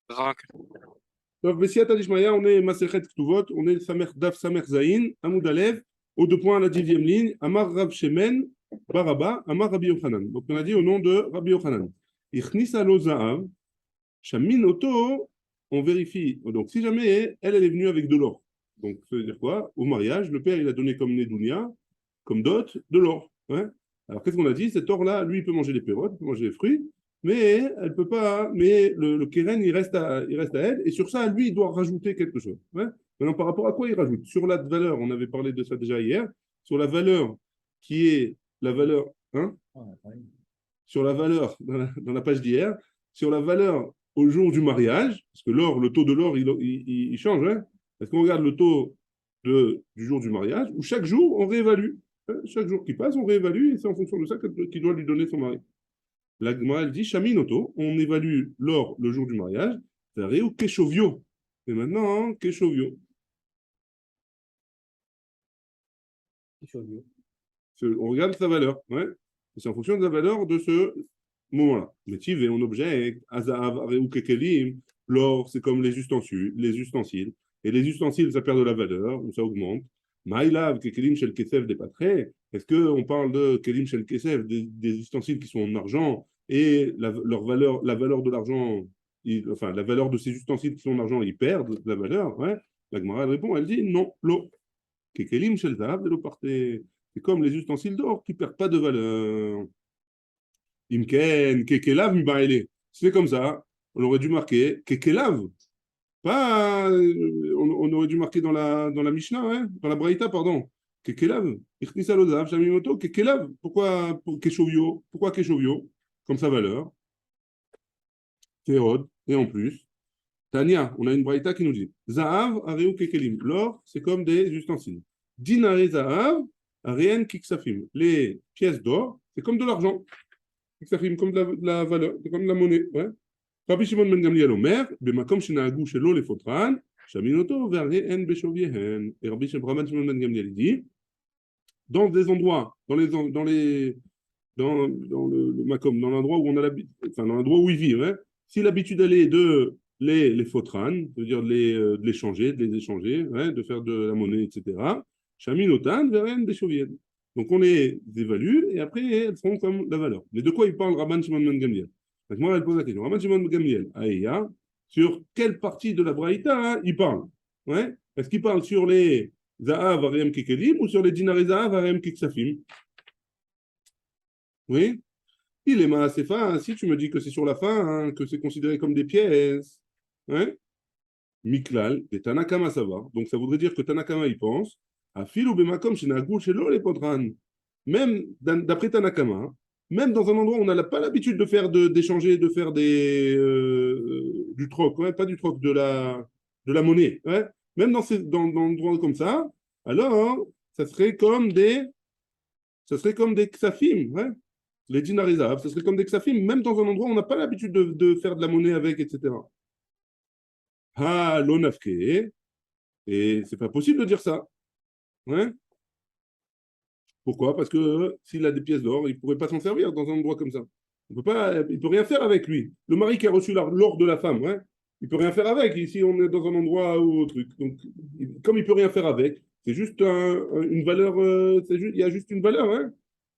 Rack. Donc, Bessiata Dishmaya, on est Maserhet Ktuvot, on est Samer Daf Samer Zain, Amoud Alev, aux deux points à la 10e ligne, Amar Rab Shemen, Baraba, Amar Rabbi Yochanan. Donc, on a dit au nom de Rabbi Yochanan. Ichnisa lo Zaav, Shamin Oto, on vérifie. Donc, si jamais elle est venue avec de l'or. Donc, ça veut dire quoi? Au mariage, le père, il a donné comme Nedounia, comme dot, de l'or. Ouais. Alors, qu'est-ce qu'on a dit? Cet or-là, lui, il peut manger les pérottes, il peut manger les fruits, mais elle peut pas. Mais le keren, il reste à elle. Et sur ça, lui, il doit rajouter quelque chose. Ouais. Maintenant, par rapport à quoi il rajoute? Sur la valeur, on avait parlé de ça déjà hier, sur la valeur qui est la valeur. Hein, sur la valeur, dans la page d'hier, sur la valeur au jour du mariage, parce que l'or, le taux de l'or, il change. Hein. Est-ce qu'on regarde le taux du jour du mariage, ou chaque jour, on réévalue? Hein. Chaque jour qui passe, on réévalue, et c'est en fonction de ça qu'il doit lui donner son mari. La Gemara, elle dit, Chaminoto, on évalue l'or le jour du mariage, ou Keshovio. Et maintenant, hein, Keshovio. On regarde sa valeur. Ouais. C'est en fonction de la valeur de ce moment-là. Mais tu veux un objet, ou kekelim, l'or, c'est comme les ustensiles, les ustensiles. Et les ustensiles, ça perd de la valeur, ou ça augmente. Maïlav, kekelim, shel kesef, des patrés. Est-ce qu'on parle de kelim, shel kesef, des ustensiles qui sont en argent, et leur valeur, la valeur de l'argent, enfin, la valeur de ces ustensiles qui sont en argent, ils perdent de la valeur? Ouais. La Gemara répond, elle dit non, l'eau. Kekelim, shel zahav, de l'eau partait. C'est comme les ustensiles d'or qui ne perdent pas de valeur. Imken, kekelav mi baile. C'est comme ça. On aurait dû marquer kekelav. Pas, on aurait dû marquer dans la Mishnah, hein, dans la Braïta, pardon. Kekelav. Irknisa lodav, shamimoto, kekelav. Pourquoi keshovio? Pourquoi keshovio? Comme sa valeur. Théod. Et en plus, Tania, on a une Braïta qui nous dit Zahav, areu kekelim. L'or, c'est comme des ustensiles. Dinare Zahav, rien kiksafim. Les pièces d'or, c'est comme de l'argent. Kiksafim, comme de la valeur, c'est comme de la monnaie. Ouais. Rabbi Shimon ben Gamliel Omer, Bemakom shenagou shelo lefotran, shaminoto verhen beshoviehen. Et Rabbi Shimon ben Gamliel dit dans des endroits, dans le makom, dans l'endroit où on a l'habitude, enfin dans l'endroit où il vit, hein, si l'habitude elle est de les fotran, c'est-à-dire de les changer, de les échanger, hein, de faire de la monnaie, etc. Shaminotan verhen beshoviehen. Donc on les évalue et après elles seront comme la valeur. Mais de quoi il parle Rabban Shimon ben Gamliel? Donc moi elle pose la question. Rabban Shimon ben Gamliel, Aïya, sur quelle partie de la Braïta hein, il parle? Ouais. Est-ce qu'il parle sur les Zahav Ariam Kekelim ou sur les dinars Zahav Ariam Keksafim? Oui. Il est assez fin. Si tu me dis que c'est sur la fin, hein, que c'est considéré comme des pièces, hein? Miklal, et Tanakama ça va. Donc ça voudrait dire que Tanakama il pense à fil ou bemakom chez Nagul chez l'eau les podran. Même d'après Tanakama, hein, même dans un endroit où on n'a pas l'habitude de faire d'échanger, de faire du troc, ouais, pas du troc, de la monnaie. Ouais. Même dans un endroit comme ça, alors ça serait comme des ksafim, ouais. Les dinarisables, ça serait comme des ksafim, même dans un endroit où on n'a pas l'habitude de faire de la monnaie avec, etc. Ah, l'onafke, et c'est pas possible de dire ça. Ouais. Pourquoi? Parce que s'il a des pièces d'or, il ne pourrait pas s'en servir dans un endroit comme ça. Il peut rien faire avec lui. Le mari qui a reçu l'or de la femme, ouais, il peut rien faire avec. Ici, on est dans un endroit ou truc. Donc, comme il peut rien faire avec, c'est juste une valeur. Il y a juste une valeur, hein.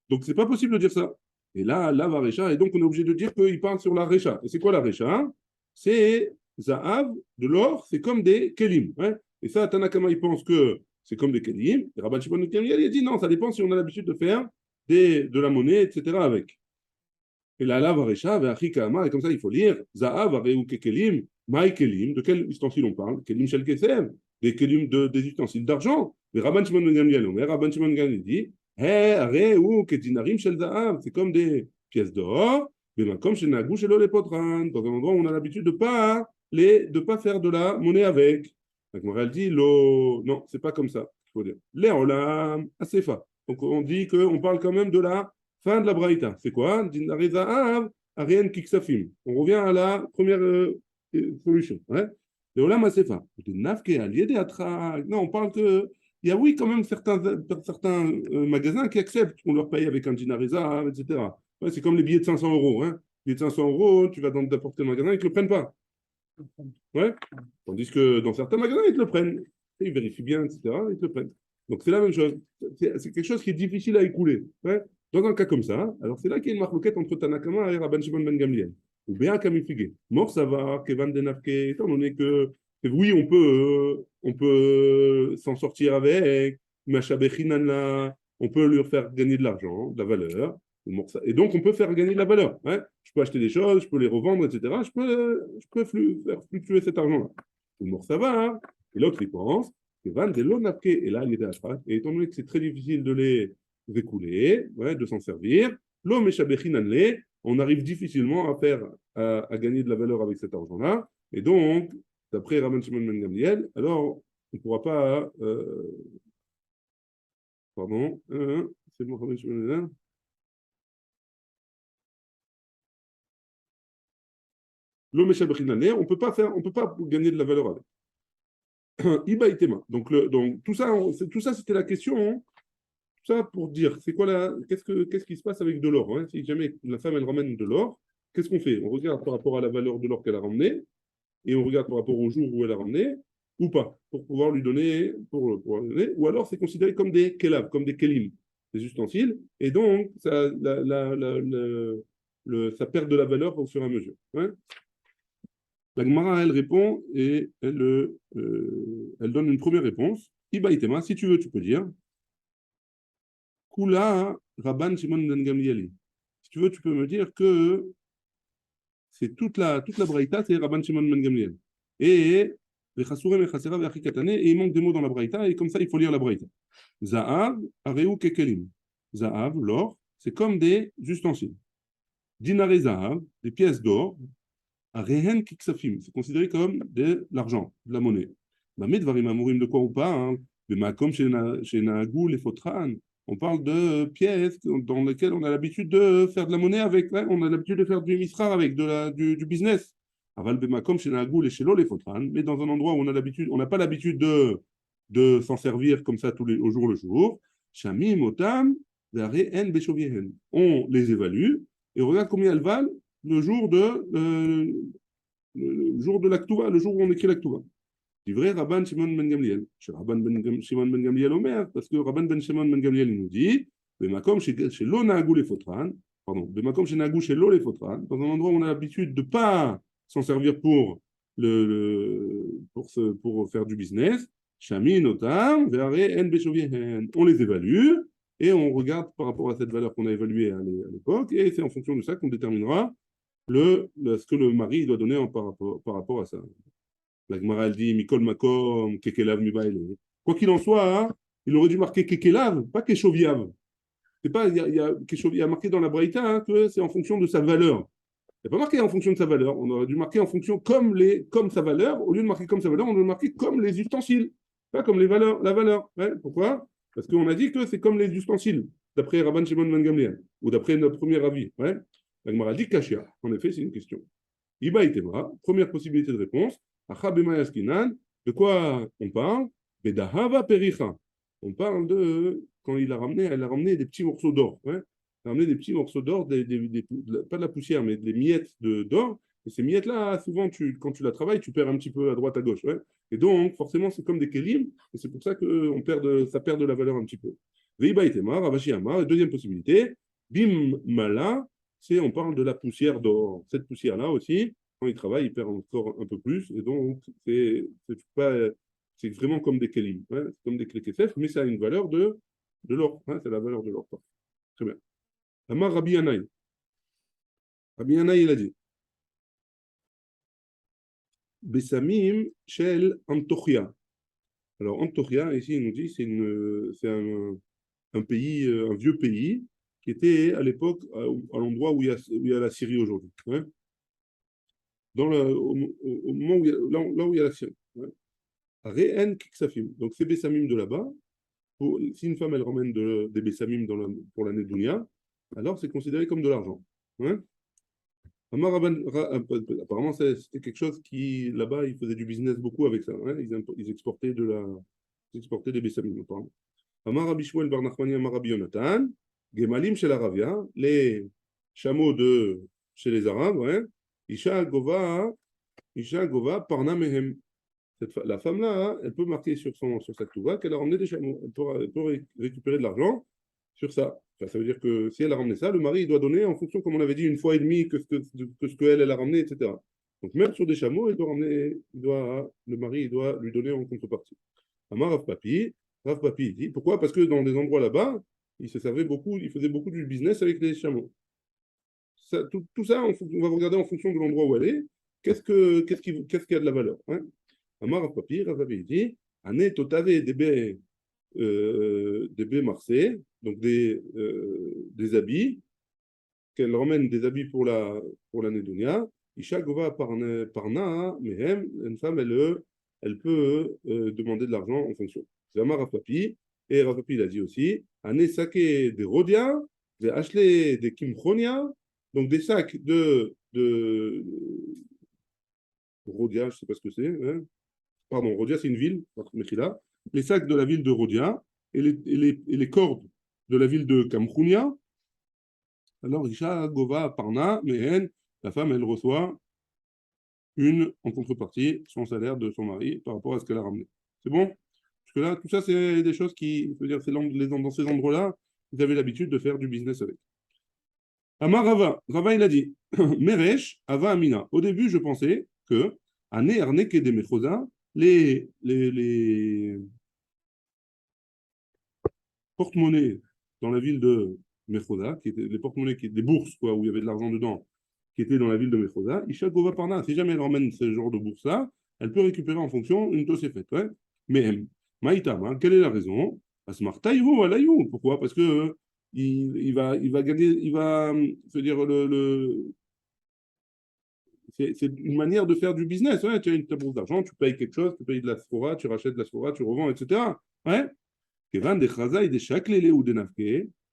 Donc, c'est pas possible de dire ça. Et là va Recha, et donc on est obligé de dire qu'il parle sur la Recha. Et c'est quoi la Recha? C'est Zahav, de l'or, c'est comme des Kelim. Hein. Et ça, Tanakama, il pense que c'est comme des kelim. Et Rabban Shimon ben Gamliel, il a dit non, ça dépend si on a l'habitude de faire de la monnaie, etc. avec. Et là, Varesha, et comme ça, il faut lire Zahav, Areu Kekelim, Maï Kelim, de quel ustensile on parle? Kelim Shel Kesev, des Kelim des ustensiles d'argent. Mais Rabban Shimon ben Gamliel, mais Rabban Shimon ben Gamliel dit Areu Kedinarim Shel Zahav, c'est comme des pièces d'or, mais comme chez Nagou, chez Lolépotran, dans un endroit où on a l'habitude de pas faire de la monnaie avec. Donc, Moral dit, non, c'est pas comme ça, il faut dire. Léolam, Asefa. Donc, on dit qu'on parle quand même de la fin de la Braïta. C'est quoi? Dinari Zahav, Ariane Kiksafim. On revient à la première solution. Hein? Léolam, Asefa. Non, on parle que. Il y a oui, quand même, certains magasins qui acceptent qu'on leur paye avec un dinari Zahav, etc. Ouais, c'est comme les billets de 500 euros. Hein? Les billets de 500 euros, tu vas dans n'importe quel magasin, ils ne te le prennent pas. Ouais. Tandis que dans certains magasins, ils te le prennent. Ils vérifient bien, etc. Ils te le prennent. Donc c'est la même chose. C'est quelque chose qui est difficile à écouler. Ouais. Dans un cas comme ça, alors c'est là qu'il y a une marloquette entre Tanakama et Rabban Shimon ben Gamliel. Ou bien Kamifige. Mort ça va, Kevan Denafke, étant donné que oui, on peut s'en sortir avec, Machabéchinan là, on peut lui faire gagner de l'argent, de la valeur. Et donc, on peut faire gagner de la valeur. Ouais. Je peux acheter des choses, je peux les revendre, etc. Je peux faire fluctuer cet argent-là. Le mort, ça va. Hein. Et l'autre, il pense que Van de l'onapke, et là, il est à la. Et étant donné que c'est très difficile de les écouler, ouais, de s'en servir, l'homme et on arrive difficilement à gagner de la valeur avec cet argent-là. Et donc, d'après Rabban Shimon ben Gamliel, alors, on ne pourra pas. Pardon, c'est bon, Rabban Shimon ben Gamliel. L'homme on peut pas gagner de la valeur avec. Iba itema. Donc tout ça, c'était la question. Hein. Tout ça pour dire, c'est quoi qu'est-ce qui se passe avec de l'or hein. Si jamais la femme, elle ramène de l'or, qu'est-ce qu'on fait? On regarde par rapport à la valeur de l'or qu'elle a ramené et on regarde par rapport au jour où elle a ramené ou pas, pour pouvoir lui donner, pour donner. Ou alors c'est considéré comme des kelav, comme des kelim, des ustensiles, et donc ça perd de la valeur au fur et à mesure. Hein. La Gemara, elle répond et elle donne une première réponse. Ibaïtema, si tu veux, tu peux dire. Kula Rabban Shimon ben Gamlieli. Si tu veux, tu peux me dire que c'est toute la braïta, c'est Rabban Shimon ben Gamliel. Et et il manque des mots dans la braïta, et comme ça, il faut lire la braïta. Za'av, areu kekelim. Za'av, l'or, c'est comme des ustensiles. Dinare Za'av, des pièces d'or, Rehen Kiksafim, c'est considéré comme de l'argent, de la monnaie. Bamid Varim Amourim de quoi on parle de Makom chez Nagou, les Fotran. On parle de pièces dans lesquelles on a l'habitude de faire de la monnaie avec, hein, on a l'habitude de faire du misra avec du business. Aval Bemakom chez Nagou, les Shelo, les Fotran. Mais dans un endroit où on n'a pas l'habitude de s'en servir comme ça au jour le jour. Shamim, Otam, Rehen Beshoviehen. On les évalue et on regarde combien elles valent le jour le jour de l'Aktuva, le jour où on écrit l'Aktuva. Du vrai Rabban Shimon ben Gamliel. Rabban Shimon ben Gamliel Omer, parce que Rabban ben Shimon ben Gamliel nous dit, Bemakom chez lo nagou les fotran, pardon, Bemakom chez nagou chez lo les fotran, dans un endroit où on a l'habitude de ne pas s'en servir pour faire du business, Shami notam, verre en beshoviehen. On les évalue et on regarde par rapport à cette valeur qu'on a évaluée à l'époque, et c'est en fonction de ça qu'on déterminera ce que le mari doit donner par rapport à ça. La Gemara, elle dit Mikol Makom, Kekelav Mibaile. Quoi qu'il en soit, hein, il aurait dû marquer Kekelav, pas Keshoviav. C'est pas, il y a marqué dans la Braïta hein, que c'est en fonction de sa valeur. Il n'y a pas marqué en fonction de sa valeur. On aurait dû marquer en fonction comme sa valeur. Au lieu de marquer comme sa valeur, on aurait marqué comme les ustensiles. Pas comme la valeur. Ouais, pourquoi? Parce qu'on a dit que c'est comme les ustensiles, d'après Rabban Shimon ben Gamliel, ou d'après notre premier avis. Ouais. La Gemara dit Kashia. En effet, c'est une question. Iba itema, première possibilité de réponse. Acha bema yaskinan. De quoi on parle? Bedahava pericha. On parle de quand elle a ramené des petits morceaux d'or. Ouais. Elle a ramené des petits morceaux d'or, pas de la poussière, mais des miettes d'or. Et ces miettes-là, souvent, quand tu la travailles, tu perds un petit peu à droite, à gauche. Ouais. Et donc, forcément, c'est comme des kélim, et c'est pour ça que ça perd de la valeur un petit peu. Veiba itema, Ravashi Amar, deuxième possibilité, bim mala, on parle de la poussière d'or. Cette poussière-là aussi, quand il travaille, il perd encore un peu plus. Et donc, c'est vraiment comme des kelim, hein, comme des klekesef, mais ça a une valeur de l'or. Hein, c'est la valeur de l'or. Très bien. Amar Rabbi Yanaï. Rabbi Yanaï, il a dit Bessamim shel Antochia. Alors, Antochia, ici, il nous dit c'est un pays, un vieux pays qui était à l'époque à l'endroit où il y a la Syrie aujourd'hui. Hein, au moment là où il y a la Syrie. Ouais. Réen Kiksafim. Donc, c'est Bessamim de là-bas. Si une femme, elle ramène des Bessamim pour l'année Dounia, alors c'est considéré comme de l'argent. Hein. Apparemment, c'était quelque chose qui, là-bas, ils faisaient du business beaucoup avec ça. Hein. Ils exportaient des Bessamim, apparemment. Amar Rabbi Shmuel bar Nachmani, Amar Rabbi Yonatan, Gemalim chez l'Arabia, les chameaux chez les Arabes, ouais. Isha Gova Isha Gova Parna Mehem. La femme-là, hein, elle peut marquer sur sa touva qu'elle a ramené des chameaux. Elle peut récupérer de l'argent sur ça. Enfin, ça veut dire que si elle a ramené ça, le mari il doit donner en fonction, comme on avait dit, une fois et demie que ce qu'elle elle a ramené, etc. Donc même sur des chameaux, le mari il doit lui donner en contrepartie. Amar Rav Papi il dit, pourquoi? Parce que dans des endroits là-bas, il se servait beaucoup, il faisait beaucoup du business avec les chameaux. Tout ça, on va regarder en fonction de l'endroit où elle est, qu'est-ce qui a de la valeur, hein? Amar Rav Papi il dit, Ané Totave des baies marseillais, donc des habits, qu'elle ramène des habits pour la Nédonia. Isha Gova Parna, Mehem, une femme, elle peut demander de l'argent en fonction. C'est Amar Rafapi, et Rafapi il a dit aussi, Ané Sake des Rodia, des Ashle des Kimchonia, donc des sacs de Rodia, je ne sais pas ce que c'est, hein. Pardon, Rodia c'est une ville, Mechila, les sacs de la ville de Rodia et les cordes de la ville de Kamchounia. Alors, Isha Gova Parna, mais la femme, elle reçoit en contrepartie son salaire de son mari par rapport à ce qu'elle a ramené. C'est bon? Parce que là, tout ça, c'est des choses qui, je veux dire, dans ces endroits-là, vous avez l'habitude de faire du business avec. Amar Rava, il a dit, Meresh, Ava Amina. Au début, je pensais que, Ané Arneke de Mechosa, les porte-monnaie dans la ville de Mechosa, qui étaient les porte-monnaies, des bourses, quoi, où il y avait de l'argent dedans, qui étaient dans la ville de Mechosa, Isha Gova Parna, si jamais elle emmène ce genre de bourse-là, elle peut récupérer en fonction une Tosefet. Ouais. Mais Maïtam, hein, quelle est la raison? Asmar Taïvo Alayou. Pourquoi? Parce que il va gagner, il va se dire c'est une manière de faire du business. Ouais. Tu as une bourse d'argent, tu payes quelque chose, tu payes de la sphora, tu rachètes de la sphora, tu revends, etc. Ouais.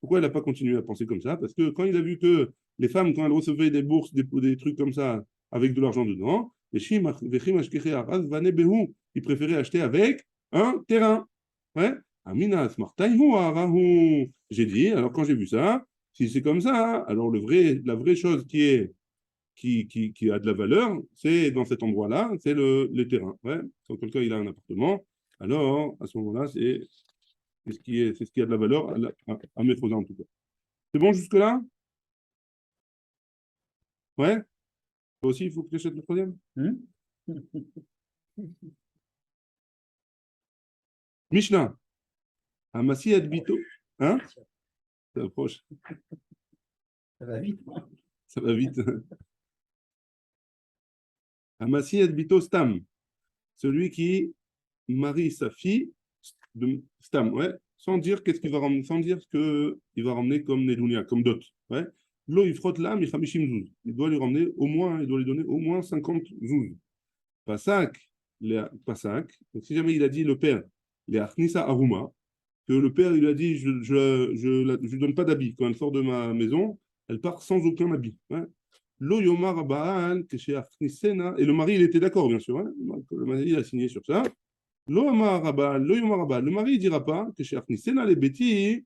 Pourquoi elle n'a pas continué à penser comme ça? Parce que quand il a vu que les femmes, quand elles recevaient des bourses, des trucs comme ça, avec de l'argent dedans, ils préféraient acheter avec un terrain. Ouais. J'ai dit, alors quand j'ai vu ça, si c'est comme ça, alors la vraie chose qui a de la valeur, c'est dans cet endroit-là, c'est les terrains. Ouais. Quand quelqu'un il a un appartement, alors à ce moment-là, c'est ce qui a de la valeur à mettre aux en tout cas. C'est bon jusque-là? Ouais? Toi aussi, il faut que tu achètes le troisième? Mishnah. Amassi Adbito. Hein? Ça approche. Ça va vite. Ça va vite. Amassi Adbito Stam. Celui qui marie sa fille de Stam, ouais, sans dire qu'est-ce qu'il va ramener, sans dire ce qu'il va ramener comme Nedunia, comme dot. Ouais. L'eau, il frotte là, mais Chamishim Zouz. Il doit lui ramener au moins, il doit lui donner au moins 50 Zouz. Pas 5, pas 5. Donc, si jamais il a dit le père, les Achnisa Aruma, que le père il lui a dit je lui donne pas d'habit. Quand elle sort de ma maison, elle part sans aucun habit. Ouais. Lo Yomar Baal, et le mari il était d'accord, bien sûr. Hein. Le mari il a signé sur ça. Lo Yomar Baal, le mari il dira pas que chez Achnisena les bêtis,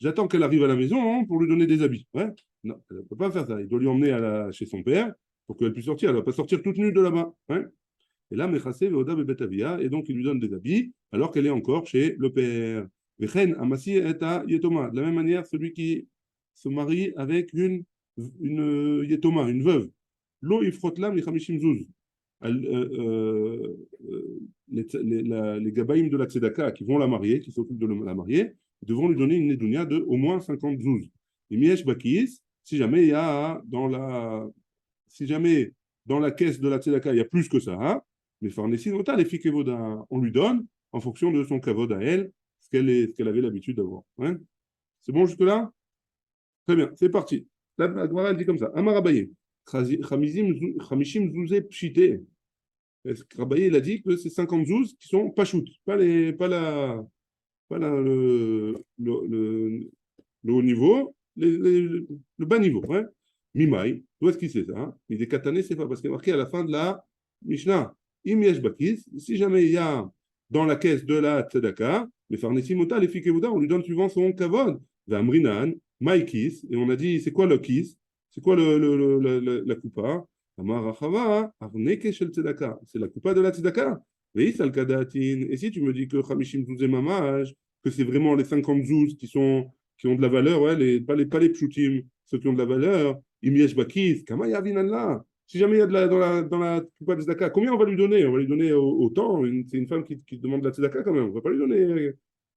j'attends qu'elle arrive à la maison hein, pour lui donner des habits. Ouais. Non, elle ne peut pas faire ça. Il doit lui emmener chez son père pour qu'elle puisse sortir. Elle ne va pas sortir toute nue de là-bas. Ouais. Et là, Mechassé Veoda Bebetavia, et donc il lui donne des habits alors qu'elle est encore chez le père. Vechen Amasi et Yetoma. De la même manière, celui qui se marie avec une Yetoma, une veuve. Lo Ifrotla Michamishim Zuz. Les gabaïms de la Tzedaka qui vont la marier, qui s'occupent de la marier, devront lui donner une Nedunia de au moins 50 zouz. Et Miesh Bakis, si jamais il y a si jamais dans la caisse de la Tzedaka il y a plus que ça, hein, mais Farnessi, on lui donne en fonction de son kavod à elle, ce qu'elle avait l'habitude d'avoir. Hein. C'est bon jusque-là? Très bien, c'est parti. La Gemara dit comme ça. Amarabaye, Chamishim Zouzé Pshité. Rabaye, il a dit que c'est 50 zouz qui sont pas shoot, pas le haut niveau, le bas niveau. Hein. Mimaï, où est-ce qu'il sait ça? Hein. Il est katané, c'est pas parce qu'il est marqué à la fin de la Mishnah. Im bakis, si jamais il y a dans la caisse de la tzedaka, les farnessimota, les fikevouda, on lui donne suivant son kavod. Vamrinan, maïkis, et on a dit, c'est quoi le kis? C'est quoi la coupa? Amar Rachava, Arneke shel tzedaka. C'est la coupa de la tzedaka. Et si tu me dis que Chamishim Zouz et Mamaj, que c'est vraiment les 50 zouz qui ont de la valeur, ouais, pas les pshutim, ceux qui ont de la valeur, Imiesh Bakis, Kama Yavin Allah. Si jamais il y a dans la coupa de tzedaka, combien on va lui donner? On va lui donner autant. C'est une femme qui demande de la tzedaka quand même. On ne va pas lui donner.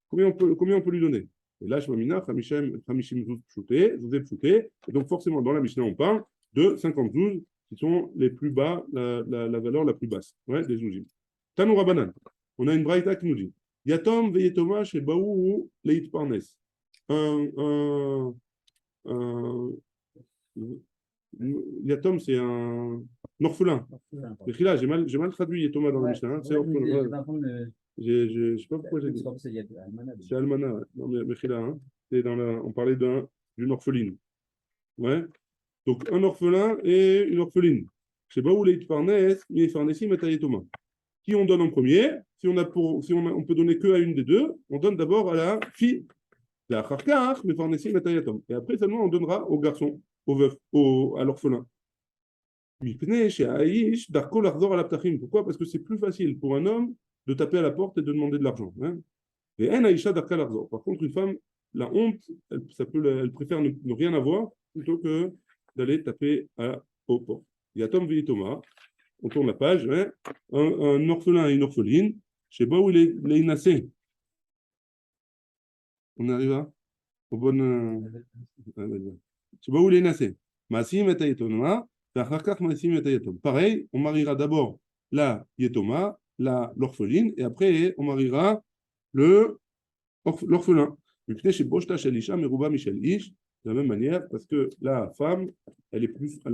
Combien on peut lui donner? Et là, Shmamina, Chamishim Zouz Pshuté, Zouzé Pshuté. Et donc, forcément, dans la Mishnah, on parle de 50 zouz qui sont les plus bas, la valeur la plus basse, ouais, des zouzim. Tanoura Banan. On a une braïta qui nous dit Yatom veyetoma chez Baou leit parnes. Un, un, Yatom, c'est un orphelin. Là, j'ai mal traduit Yetoma dans la Mishnah. Hein, c'est orphelin. Je ne sais pas pourquoi j'ai dit. C'est Almana. Ouais. Non, mais là, hein, on parlait d'une orpheline. Ouais. Donc, un orphelin et une orpheline. Je ne sais pas où les Farnes, mais Farnesim et Yetoma. Qui on donne en premier? Si on peut donner que à une des deux, on donne d'abord à la fille. La Kharkar, mais Farnesim et Yatom. Et après seulement, on donnera au garçon, au veuf, à l'orphelin. Pourquoi? Parce que c'est plus facile pour un homme de taper à la porte et de demander de l'argent. Hein. Et par contre, une femme, la honte, elle préfère ne rien avoir plutôt que d'aller taper aux portes. Yatom Thomas, on tourne la page, hein. Un orphelin et une orpheline, je ne sais pas où il est nassé. On arrive à au bon. Je ne sais pas où il est nassé. Masim et Yetoma, pareil, on mariera d'abord la Yetoma, l'orpheline, et après on mariera l'orphelin. De la même manière, parce que la femme, elle a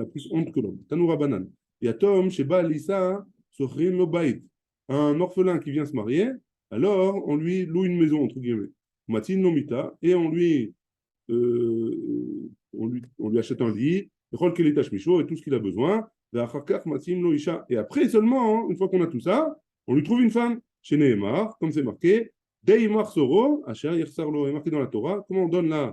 plus honte que l'homme. Tanoura Banan. Yatom, Sheba, Lisa, Sochrim, Obait. Un orphelin qui vient se marier, alors on lui loue une maison, entre guillemets. Matin, Nomita, et on lui achète un lit, et tout ce qu'il a besoin. Et après seulement, hein, une fois qu'on a tout ça, on lui trouve une femme. Chez Nehemar, comme c'est marqué, Deimar Soro, Asher Yersarlo, est marqué dans la Torah. Comment on donne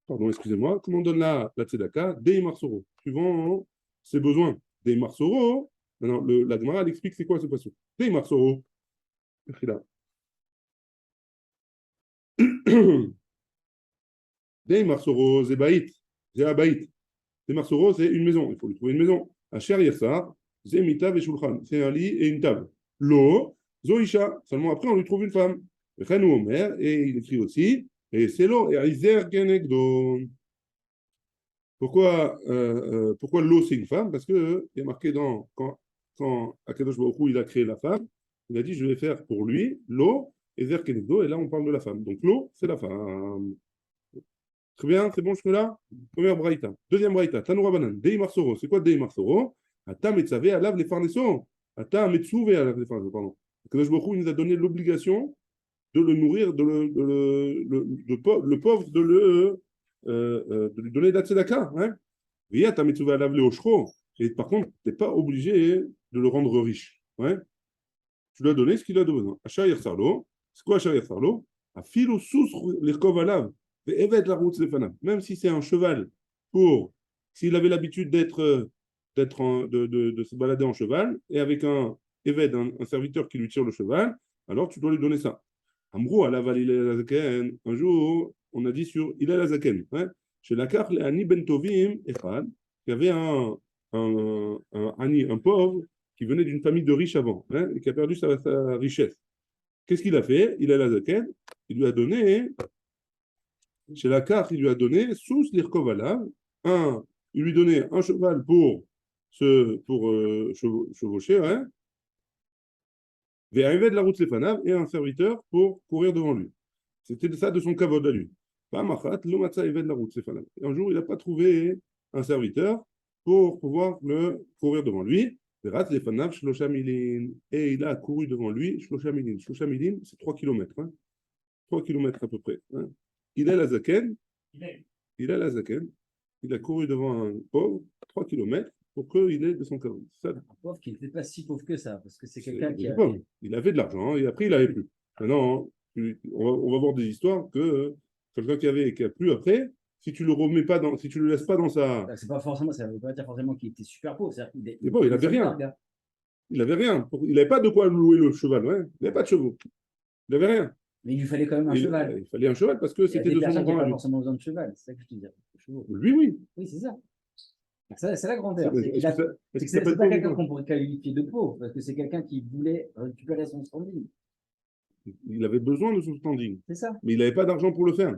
Pardon, excusez-moi. Comment on donne la tzedaka? Deimar Soro, suivant ses besoins. Deimar Soro, maintenant, la Gemara, elle explique c'est quoi ce passage. Deimar Soro. Deimar Soro, Zebaït. Zebaït. Deimar Soro, c'est une maison. Il faut lui trouver une maison. Asher Yersar, Zemitav et Shulchan. C'est un lit et une table. Lo, Zoisha. Seulement après, on lui trouve une femme. Renou Omer, et il écrit aussi, et c'est l'eau, et Aizer Genegdo. Pourquoi l'eau, c'est une femme? Parce qu'il y a marqué quand Akadosh Baruch Hu, il a créé la femme, il a dit, je vais faire pour lui l'eau, et Zer Genegdo, et là, on parle de la femme. Donc l'eau, c'est la femme. Très bien, c'est bon jusque-là? Première braïta. Deuxième braïta, Tanoura Banan, Dei Marsoro. C'est quoi Dei Marsoro? Ata Metzavé, Alav les Farnesso. Ata Metzuvé, Alav les Farnesso, pardon. Akadosh Baruch Hu, il nous a donné l'obligation de le nourrir, le pauvre, de lui donner de la tzedaka. Hein? Et par contre, tu n'es pas obligé de le rendre riche. Ouais? Tu lui as donné ce qu'il a besoin. C'est quoi Achar Yersarlo? Même si c'est un cheval, s'il avait l'habitude de se balader en cheval, et avec un serviteur qui lui tire le cheval, alors tu dois lui donner ça. Amrou, un jour, on a dit sur il a la zaken. Chez la carte, les Ani Bentovim, il y avait un pauvre qui venait d'une famille de riches avant, hein, et qui a perdu sa richesse. Qu'est-ce qu'il a fait? Il a la zaken, il lui a donné, chez la carte, il lui a donné, sous l'irkovala, il lui donnait un cheval pour chevaucher, hein, de la route Stéphanav et un serviteur pour courir devant lui. C'était ça de son kavod à lui. Et un jour, il n'a pas trouvé un serviteur pour pouvoir courir devant lui. Et il a couru devant lui. Shlosha milin, c'est 3 km. Hein. 3 km à peu près. Hein. Il a la zaken. Il a couru devant un pauvre, 3 km. Pour qu'il ait de son kavod. Un pauvre qui n'était pas si pauvre que ça, parce que c'est quelqu'un qui a... Il avait de l'argent et après il n'avait plus. Maintenant, on va voir des histoires que quelqu'un qui a plus après, si tu le remets pas dans, si tu le laisses pas dans sa. C'est pas forcément, ça ne veut pas dire forcément qu'il était super pauvre. Mais bon, il avait rien. Il avait rien. Il n'avait pas de quoi louer le cheval. Ouais. Il n'avait pas de chevaux. Il n'avait rien. Mais il lui fallait quand même un cheval. Il fallait un cheval parce que c'était de son endroit. Il n'y a pas endroit. forcément besoin de cheval. C'est ça que je te dis. Lui, oui. Oui, c'est ça. C'est la grandeur. Est-ce que C'est ça pas quelqu'un qu'on pourrait qualifier de pauvre, parce que c'est quelqu'un qui voulait récupérer son standing. Il avait besoin de son standing. C'est ça. Mais il n'avait pas d'argent pour le faire.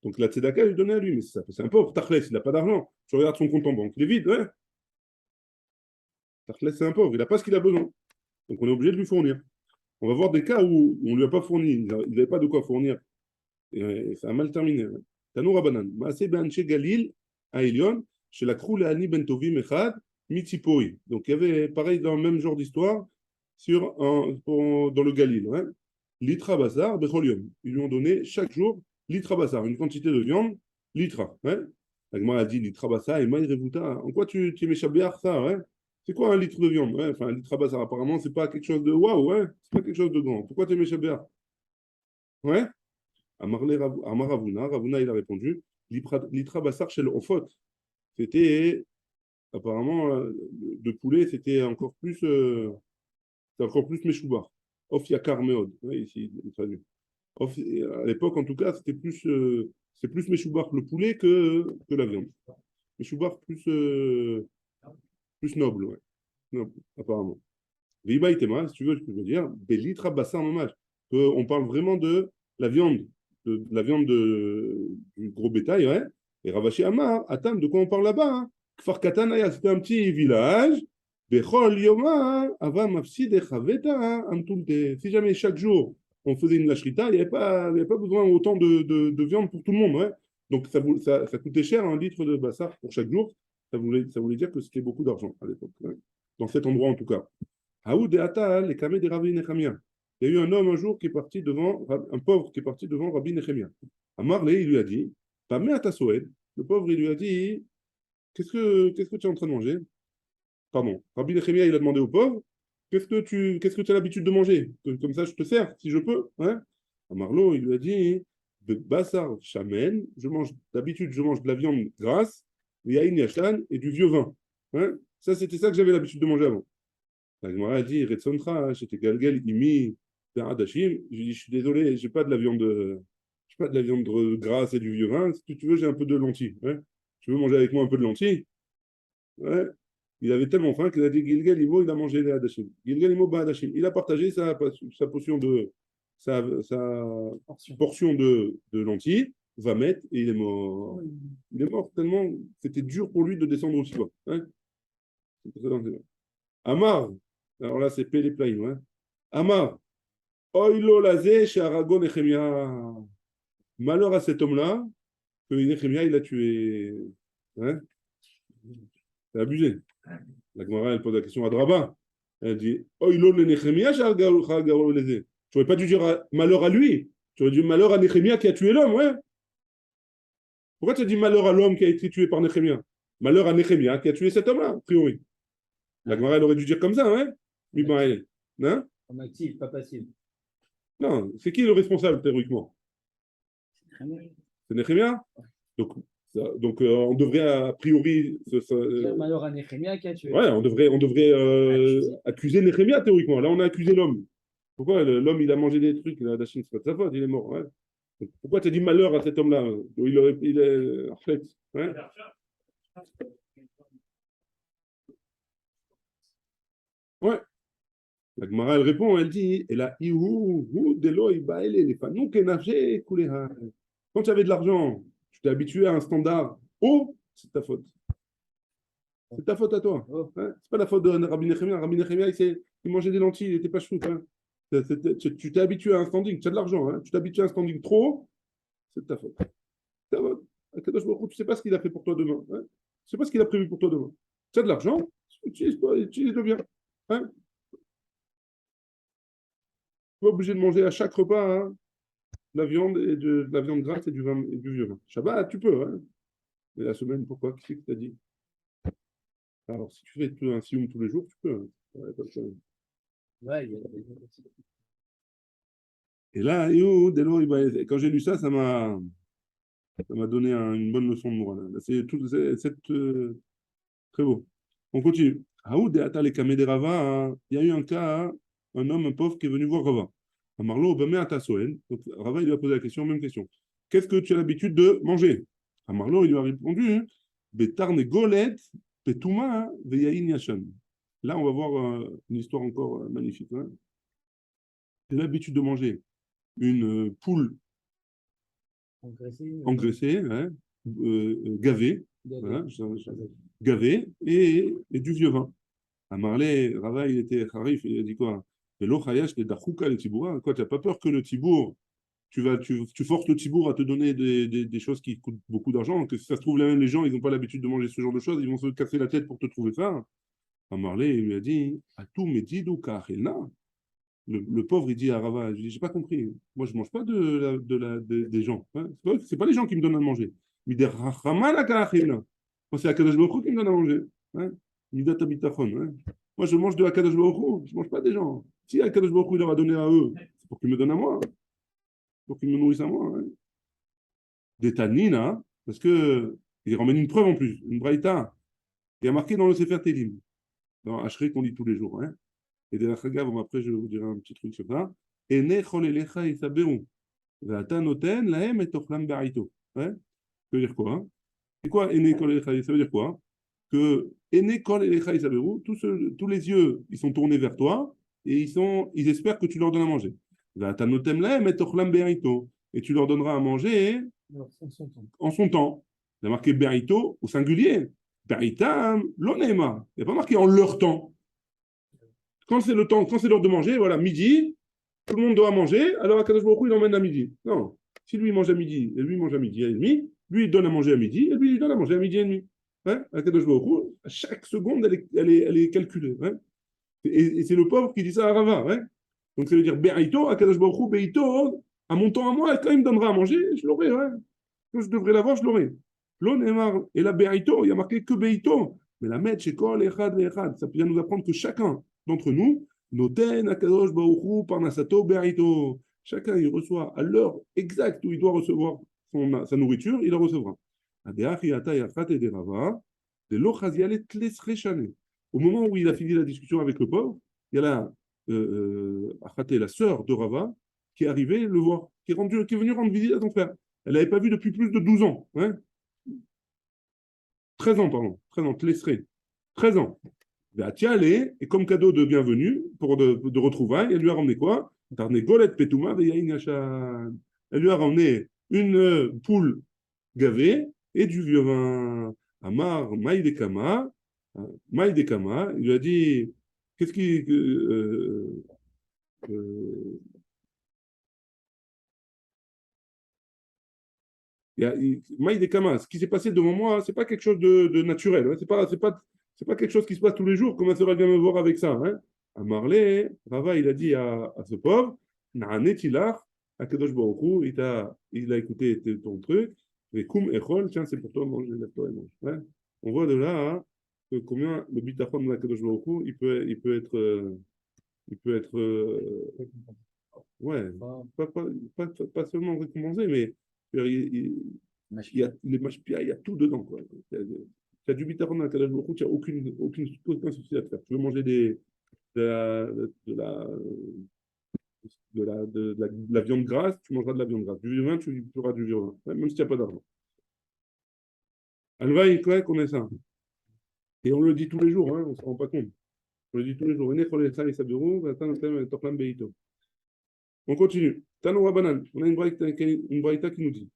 Donc la tzedaka, il lui donnait à lui. Mais c'est un pauvre. Tachlès, il n'a pas d'argent. Tu regardes son compte en banque. Il est vide, ouais. Tachlès, c'est un pauvre. Il n'a pas ce qu'il a besoin. Donc on est obligé de lui fournir. On va voir des cas où on ne lui a pas fourni. Il n'avait pas de quoi fournir. Et ça a mal terminé. Tanou Rabanan. Maaseh Be'anshe Galil, à Elion, chez la Krou Le'ani Ben Tovim Echad, Mitzipoi. Donc il y avait pareil dans le même genre d'histoire dans le Galil. Ouais. Litra Bazar, Becholium. Ils lui ont donné chaque jour Litra Bazar, une quantité de viande, Litra. Ouais. La Gemara a dit Litra Bazar et Maï Revuta. En quoi tu mets Shabéar ça ouais. C'est quoi un litre de viande ouais. Enfin, un litre Bazar, apparemment, c'est pas quelque chose de waouh, ouais. C'est pas quelque chose de grand. Pourquoi tu mets Shabéar ouais. Amar Ravuna, Ravuna il a répondu Litra Bassar chez le Ofot. C'était apparemment de poulet, c'était encore plus Meshoubar. Of Yakar Meod. Ouais, ici, il traduit. À l'époque, en tout cas, c'est plus Meshoubar le poulet que la viande. Meshoubar plus noble, ouais. Noble, apparemment. Viba Itema, si tu veux, ce que je veux dire, Belitra Bassar Mamaj. On parle vraiment de la viande du gros bétail, ouais. Et Ravashi Amar, Atam, de quoi on parle là-bas hein? Kfar Katanaya, c'était un petit village. Bechol Yoma, Ava Mafsid Echaveta, Amtulte. Si jamais chaque jour on faisait une lachrita, il n'y avait pas besoin autant de viande pour tout le monde, ouais. Donc ça coûtait cher un litre de bassar pour chaque jour. Ça voulait dire que c'était beaucoup d'argent à l'époque, ouais. Dans cet endroit en tout cas. Haoud et Atal, les Kamé des Rabbi Nechemia. Il y a eu un homme un jour qui est parti devant, un pauvre qui est parti devant Rabbi Nechemia. Amarlé, il lui a dit, Pamé Atasoed. Le pauvre, il lui a dit, qu'est-ce que tu es en train de manger? Pardon. Rabbi Nechemia, il a demandé au pauvre, qu'est-ce que tu as l'habitude de manger? Comme ça, je te sers, si je peux. Hein? Amarlo, il lui a dit, de Bassar Chamen, d'habitude, je mange de la viande grasse, Yain Yashan et du vieux vin. Hein? C'était ça que j'avais l'habitude de manger avant. La Gemara a dit, Retsontra, j'étais Galgal, Imi, Adachim. J'ai dit, je suis désolé, j'ai pas de la viande grasse et du vieux vin. Si tu veux, j'ai un peu de lentilles. Ouais. Tu veux manger avec moi un peu de lentilles? Ouais. Il avait tellement faim qu'il a dit, Gilgal Imo, il a mangé les Adachim. Gilgal Imo, Adachim. Il a partagé sa portion de lentilles, va mettre, et il est mort. Il est mort tellement, c'était dur pour lui de descendre aussi bas. Hein. Amar, alors là, c'est Péléplaïn, ouais. Amar, Oilo lazé chez Aragon Nechemia. Malheur à cet homme-là, que Nechemia, il a tué. Hein? C'est abusé. La Gemara, elle pose la question à Draba. Elle dit Oilo le Nechemia chez Aragon lazé. Tu n'aurais pas dû dire malheur à lui. Tu aurais dit malheur à Nechemia qui a tué l'homme, ouais. Pourquoi tu as dit malheur à l'homme qui a été tué par Nechemia? Malheur à Nechemia qui a tué cet homme-là, a priori. La Gemara, elle aurait dû dire comme ça, ouais. Hein? Comme actif, pas passif. Non, c'est qui le responsable théoriquement? C'est Nechemia. Donc on devrait a priori. Malheur à Nechemia qui a tué. Ouais, on devrait accuser Nechemia théoriquement. Là, on a accusé l'homme. Pourquoi l'homme, il a mangé des trucs, il a Dachine, c'est pas de sa faute, il est mort. Ouais. Pourquoi tu as dit malheur à cet homme-là? Il est en fait. Ouais. Ouais. La Gemara, elle répond, elle dit, et là, quand tu avais de l'argent, tu t'es habitué à un standard haut, c'est ta faute. C'est ta faute à toi. Hein? C'est pas la faute de Rabbi Nechemia. Rabbi Nechemia, il mangeait des lentilles, il n'était pas chou. Hein? Tu t'es habitué à un standing, tu as de l'argent, hein? Tu t'es habitué à un standing trop haut, c'est ta faute. Ta faute. Tu ne sais pas ce qu'il a fait pour toi demain. Hein? Tu ne sais pas ce qu'il a prévu pour toi demain. Tu as de l'argent, utilise-le bien. Hein? Tu es obligé de manger à chaque repas hein, de la viande grasse et du vieux vin. Shabbat, tu peux. Hein? Mais la semaine, pourquoi? Qui c'est que t'as dit? Alors, si tu fais un sioum tous les jours, tu peux. Hein. Ouais, pas de Ouais, et là, quand j'ai lu ça, ça m'a Ça m'a donné une bonne leçon de morale. C'est tout, très beau. On continue. Aoud et Atal et Kameh Rava, hein. Il y a eu un cas, hein, un homme, un pauvre, qui est venu voir Rava. Amarlo, Obame Atasoen. Donc Rava, il lui a posé la question, même question. Qu'est-ce que tu as l'habitude de manger? Amarlo, il lui a répondu, hein, Betarne Golet, Petuma, Veyain Yashan. Là, on va voir une histoire encore magnifique. Hein. Tu as l'habitude de manger une poule Engraissé, engraissée, hein, gavée, gavé. voilà, gavée, et du vieux vin. À Marley, Rava, il était harif, il a dit quoi? Et l'ochayash, les dachouka, les tiboura. Quoi, tu n'as pas peur que le tibour, tu forces le tibour à te donner des choses qui coûtent beaucoup d'argent, que si ça se trouve, là même les gens, ils n'ont pas l'habitude de manger ce genre de choses, ils vont se casser la tête pour te trouver ça. À Marley, il lui a dit, à tout medidou kachelna. Le pauvre, il dit à Rava, je dis, j'ai pas compris. Moi, je mange pas des gens. Hein. C'est pas les gens qui me donnent à manger. Mais des rachamana kachelna. Moi, c'est Akadosh Baruch Hu qui me donne à manger. Hein. Midat habitachon. Hein. Moi, je mange de Akadosh Baruch Hu, je mange pas des gens. Si Akadosh Baruch Hu leur a donné à eux, c'est pour qu'ils me donnent à moi, pour qu'ils me nourrissent à moi. Hein. Des tanina, parce que il ramène une preuve en plus, une braïta. Il y a marqué dans le Sefer Télim, dans Ashrei qu'on lit tous les jours. Hein. Et de la Chagav, après, je vous dirai un petit truc sur ça. Ene cholelecha isaberu. Ve'ata noten lahem et ochlam ba'ito. Ouais. Ça veut dire quoi? Hein. C'est quoi Ene cholelecha? Ça veut dire quoi? Que Ene cholelecha isaberu, tous les yeux, ils sont tournés vers toi et ils espèrent que tu leur donnes à manger. Ve'ata noten lahem et ochlam ba'ito. Et tu leur donneras à manger Alors, en son temps. en son temps. Il y a marqué ba'ito au singulier. Ba'itam, l'onema. Il n'y a pas marqué en leur temps. Quand c'est le temps, quand c'est l'heure de manger, voilà, midi, tout le monde doit manger, alors Akadosh Baruch Hu, il emmène à midi. Non. Si lui mange à midi, et lui mange à midi et demi, lui il donne à manger à midi, et lui il donne à manger à midi et demi. Hein? Akadosh Baruch Hu, chaque seconde, elle est calculée. Hein? Et c'est le pauvre qui dit ça à Rava. Hein? Donc ça veut dire, Be'aito, Akadosh Baruch Hu, Be'ito, à mon temps à moi, quand il me donnera à manger, je l'aurai. Hein? Quand je devrais l'avoir, je l'aurai. L'on et la Be'aito, il y a marqué que Be'ito. Mais la mettre chez Kol, Echad, Echad, ça vient nous apprendre que chacun d'entre nous, Noten, Akadosh, Baruchu, Parnasato, Berito. Chacun, il reçoit à l'heure exacte où il doit recevoir sa nourriture, il la recevra. Au moment où il a fini la discussion avec le pauvre, il y a la sœur de Rava, qui est arrivée le voir, qui est venue rendre visite à son frère. Elle n'avait pas vu depuis plus de 12 ans. Hein. 13 ans, pardon. 13 ans, Tlesré. 13 ans. Et comme cadeau de bienvenue, pour de retrouvailles, elle lui a ramené quoi? Elle lui a ramené une poule gavée et du vieux vin. Amar Maïdekama, Maïdekama, il lui a dit, qu'est-ce qui... Maïdekama, ce qui s'est passé devant moi, c'est pas quelque chose de naturel. Hein, c'est pas quelque chose qui se passe tous les jours. Comment ça va bien me voir avec ça? Hein? À Marley, Rava, il a dit à ce pauvre, Na'anetilar, Akadosh Baruch Hu, il a écouté ton truc, et Koum Echol, tiens, c'est pour toi, mange, lève-toi et mange. Hein? On voit de là hein, que combien le bitachon de Akadosh Baruch Hu, il peut être ouais, pas seulement récompensé, mais il y a tout dedans. Quoi. Tu as du bitachon dans Akadosh Baruch Hu, tu n'as aucun souci à te faire. Tu veux manger de la, de la, de la viande grasse, tu mangeras de la viande grasse. Du vin, tu feras du vin. Même si tu n'as pas d'argent. Alvaï, quoi qu'on ait ça. Et on le dit tous les jours, hein, on ne se rend pas compte. On le dit tous les jours. On continue. Tano Rabanan. On a une braïta qui nous dit